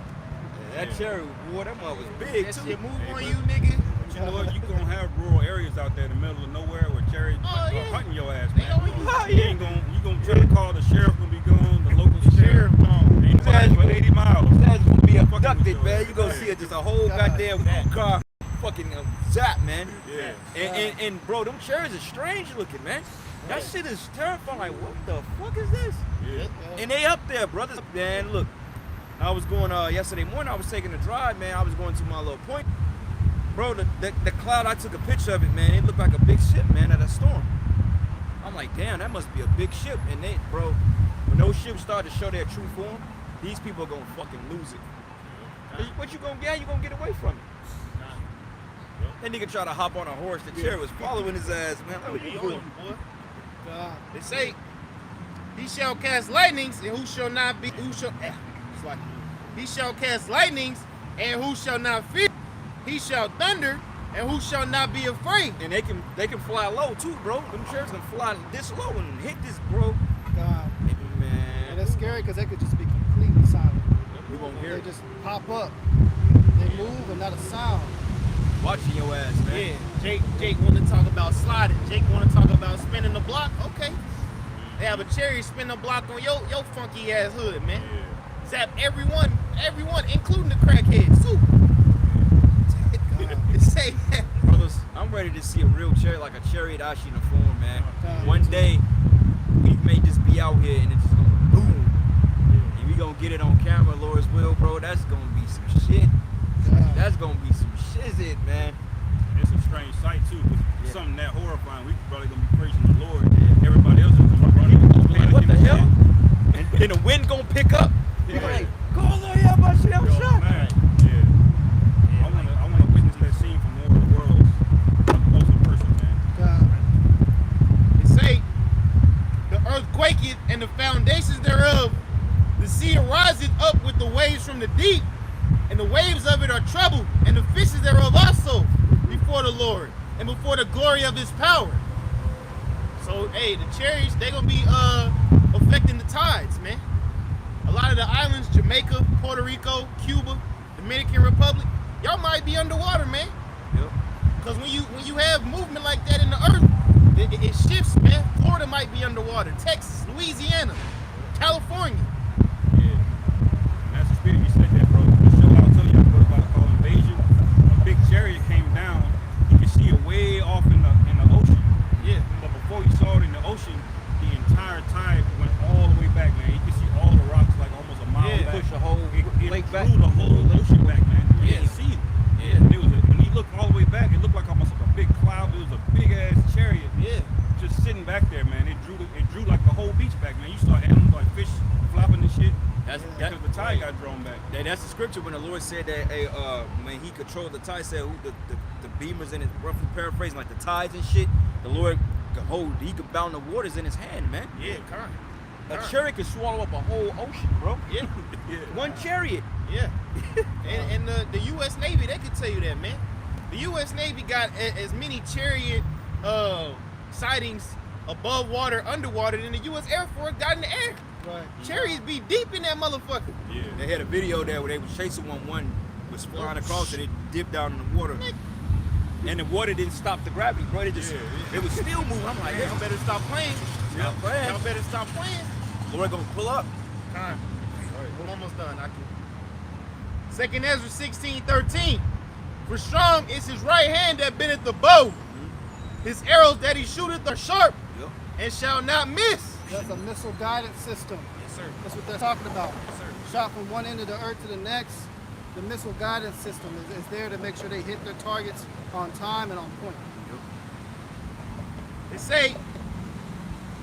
G: That chariot, boy, that mother was big
C: That
G: too.
C: shit move
B: Hey,
C: on
B: but-
C: you, nigga.
B: But you know what? You gonna have rural areas out there in the middle of nowhere where chariots
C: Oh, yeah.
B: hunting your ass,
C: They
B: man.
C: on you.
G: Oh,
B: You
G: yeah.
B: ain't gonna try to call the sheriff gonna be gone, the local sheriff
C: gone.
B: ain't fighting for 80 miles.
G: That's gonna be
B: Fucking
G: abducted,
B: with
G: man.
B: your
G: You gonna
B: ass.
G: see just a whole
A: God.
G: goddamn car fucking zap, man.
B: Yeah.
G: And bro, them chariots are strange looking, man. That shit is terrifying. Like, what the fuck is this?
B: Yeah.
G: And they up there, brothers. Man, look, I was going yesterday morning. I was taking a drive, man. I was going to my little point, bro. The cloud. I took a picture of it, man. It looked like a big ship, man, at a storm. I'm like, damn, that must be a big ship. And they, bro, when those ships start to show their true form, these people are gonna fucking lose it. 'Cause what you gonna get? You gonna get away from it? That nigga tried to hop on a horse. The chariot was following his ass, man. Like, what
C: They
G: you
C: on you,
G: doing?
C: boy.
A: God.
C: They say, he shall cast lightnings, and who shall not be, who shall, it's like, he shall cast lightnings, and who shall not fear? He shall thunder, and who shall not be afraid?
G: And they can fly low too, bro. Them chariots can fly this low and hit this, bro.
A: God. And
G: Man,
A: it's scary because they could just be completely silent.
G: we won't hear
A: They
G: it.
A: just pop up. They move and not a sound.
G: Watching your ass, man.
C: Yeah, Jake want to talk about sliding. Jake want to talk about spinning the block. Okay. They have a chariot spin the block on your funky ass hood, man. Zap everyone, including the crackheads too. It say,
G: Brothers, I'm ready to see a real chariot, like a chariot Ashi in the form, man.
A: God.
G: One day, we may just be out here and it's just gonna boom. And we gonna get it on camera, Lord's will, bro. That's gonna be some shit.
A: God.
G: That's gonna be some shizzit, man.
B: It's a strange sight too. 'Cause
G: Yeah.
B: something that horrifying. We probably gonna be praising the Lord. Everybody else is gonna be running.
G: Like, what the hell? And then the wind gonna pick up.
B: Yeah.
G: You're like, go Lord, yeah, my shit, that was shot.
B: Man, yeah. I wanna witness that scene from War of the Worlds up close in person, man.
A: God.
C: it say, the earth quaketh and the foundations thereof. The sea ariseth up with the waves from the deep, and the waves of it are troubled, and the fishes thereof also before the Lord, and before the glory of his power. So, hey, the chariots, they gonna be affecting the tides, man. A lot of the islands, Jamaica, Puerto Rico, Cuba, Dominican Republic, y'all might be underwater, man.
G: Yep.
C: Because when you have movement like that in the earth, it shifts, man. Florida might be underwater, Texas, Louisiana, California.
B: Yeah. And that's the spirit you said that, bro. The show I was telling you about called Invasion. A big chariot came down. You could see it way off in the ocean.
C: Yeah.
B: But before you saw it in the ocean, the entire tide went all the way back, man. You could see all the rocks like almost a mile
C: Yeah.
B: back.
G: Push the whole
B: It
G: lake back.
B: drew the whole ocean back, man. You
C: Yeah.
B: didn't see it.
C: Yeah.
B: And when you look all the way back, it looked like almost like a big cloud. It was a big ass chariot.
C: Yeah.
B: Just sitting back there, man. It drew like the whole beach back, man. You saw animals like fish flopping and shit.
G: That's
B: Because the tide got drawn back.
G: That's the scripture when the Lord said that, hey, when He controlled the tide, said who the beamers in it, roughly paraphrasing, like the tides and shit. The Lord could hold, He could bound the waters in His hand, man.
C: Yeah, current.
G: A chariot could swallow up a whole ocean, bro.
C: Yeah.
B: Yeah.
G: One chariot.
C: Yeah. and the U.S. Navy, they could tell you that, man. The U.S. Navy got as many chariot sightings above water, underwater than the U.S. Air Force got in the air.
A: Right.
C: Chariots be deep in that motherfucker.
B: Yeah.
G: They had a video there where they were chasing one was flying across and it dipped down in the water. And the water didn't stop the gravity, bro. It just, it was still moving. I'm like,
C: Y'all better stop playing.
G: stop playing.
C: Y'all better stop playing.
G: Lord gonna pull up.
C: Time. We're almost done. I can. 2nd Ezra 16:13. For strong is his right hand that bendeth the bow. His arrows that he shooteth are sharp
G: Yep.
C: and shall not miss.
A: That's a missile guidance system.
C: Yes, sir.
A: That's what they're talking about.
C: Yes, sir.
A: Shot from one end of the earth to the next. The missile guidance system is there to make sure they hit their targets on time and on point.
C: They say,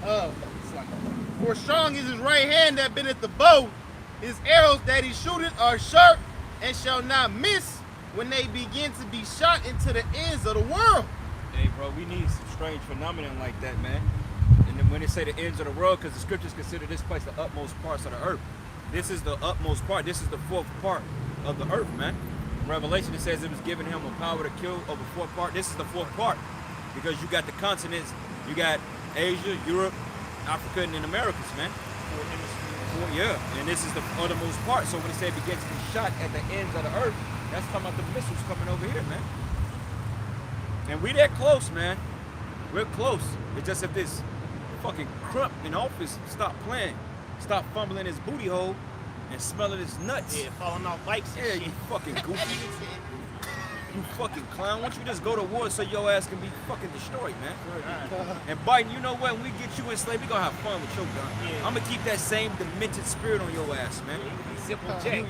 C: it's like, for strong is his right hand that bendeth the bow. His arrows that he shooteth are sharp and shall not miss when they begin to be shot into the ends of the world.
G: Hey, bro, we need some strange phenomenon like that, man. And then when they say the ends of the world, because the scriptures consider this place the utmost parts of the earth. This is the utmost part. This is the fourth part of the earth, man. In Revelation, it says it was given him a power to kill over fourth part. This is the fourth part because you got the continents. You got Asia, Europe, Africa, and the Americas, man. Yeah, and this is the uttermost part. So when it said it begins to be shot at the ends of the earth, that's talking about the missiles coming over here, man. And we that close, man. We're close. It's just if this fucking crump in office stop playing, stop fumbling his booty hole, and smelling his nuts.
C: Yeah, falling off bikes and
G: Yeah,
C: shit.
G: you fucking goofy. You fucking clown. Why don't you just go to war so your ass can be fucking destroyed, man? And Biden, you know what? When we get you enslaved, we gonna have fun with your gun.
C: Yeah.
G: I'm gonna keep that same demented spirit on your ass, man.
C: Simple Jack.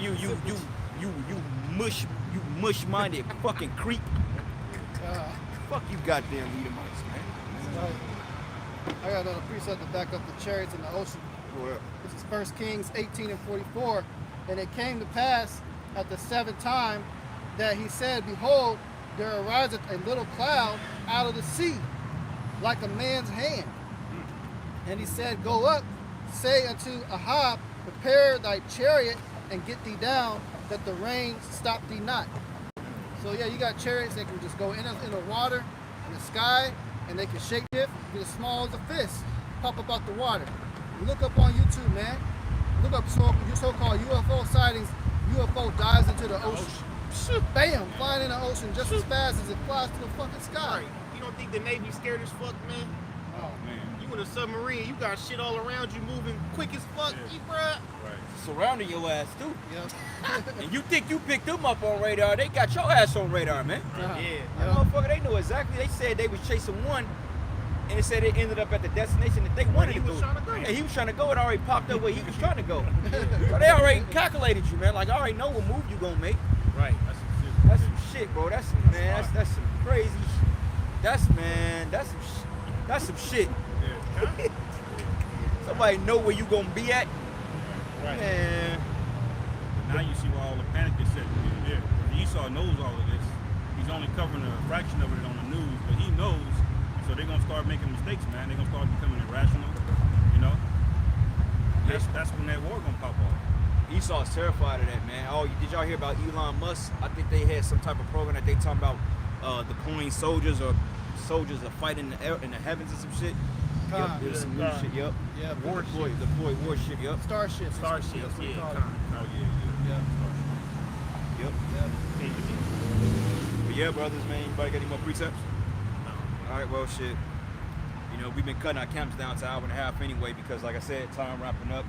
G: You mush-minded fucking creep. Fuck you goddamn Edomites, man.
A: Right. I got another precept to back up the chariots in the ocean. This is 1 Kings 18 and 44. And it came to pass at the 7th time that he said, Behold, there ariseth a little cloud out of the sea, like a man's hand. And he said, Go up, say unto Ahab, Prepare thy chariot and get thee down, that the rain stop thee not. So yeah, you got chariots that can just go in the water, in the sky, and they can shape shift, get as small as a fist, pop up out the water. Look up on YouTube, man. Look up so-called UFO sightings. UFO dives into the ocean. Bam, flying in the ocean just as fast as it flies to the fucking sky.
C: Right. You don't think the Navy scared as fuck, man?
A: Oh,
B: Man.
C: You in a submarine, you got shit all around you moving quick as fuck,
B: Yeah.
C: bruh.
B: Right.
G: Surrounding your ass, too.
A: yeah.
G: And you think you picked them up on radar, they got your ass on radar, man.
C: Yeah.
G: That motherfucker, they knew exactly. They said they was chasing one, and it said it ended up at the destination that they wanted
C: he
G: to
C: was
G: go.
C: trying to go.
G: And he was trying to go. It already popped up where he was trying to go. So they already calculated you, man. Like, I already know what move you gonna make.
C: Right.
B: That's some shit.
G: That's some shit, bro. That's some, man. That's some crazy. That's some shit.
B: Yeah.
G: Somebody know where you gonna be at,
C: Right.
G: man.
B: Now you see why all the panic is set in there. Esau knows all of this. He's only covering a fraction of it on the news, but he knows. So they're gonna start making mistakes, man. They're gonna start becoming irrational. You know. That's when that war gonna pop off.
G: Esau's terrified of that, man. Oh, did y'all hear about Elon Musk? I think they had some type of program that they talking about deploying soldiers or soldiers are fighting in the heavens or some shit. Yep, there's some new shit. Yep.
A: Yeah,
G: Deploy warship. Yep.
A: Starship.
C: Starship,
A: That's what we
C: yeah,
A: call it.
B: Oh yeah.
A: Yeah.
G: Yep.
A: Yeah.
G: But yeah, brothers, man. Anybody got any more precepts? All right. Well, shit. You know, we've been cutting our camps down to an hour and a half anyway because, like I said, time wrapping up,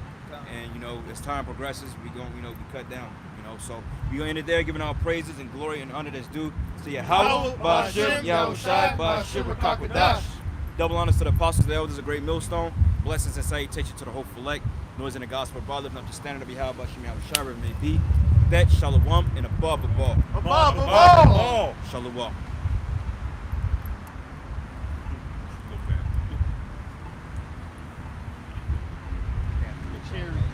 G: and you know, as time progresses, we gonna be cut down. You know, so we gonna end it there, giving our praises and glory and honor that's due to Yahweh, Ba'ashem, Yahushai, Ba'ashem, Rakakwadash. Double honors to the apostles, the elders, a great millstone. Blessings and salutations to the whole elect. Noise in the gospel of God, lifting up the standard of Yahweh, Ba'ashem, Yahushai, wherever it may be. That shalom and above all.
C: Above all.
G: Shalom.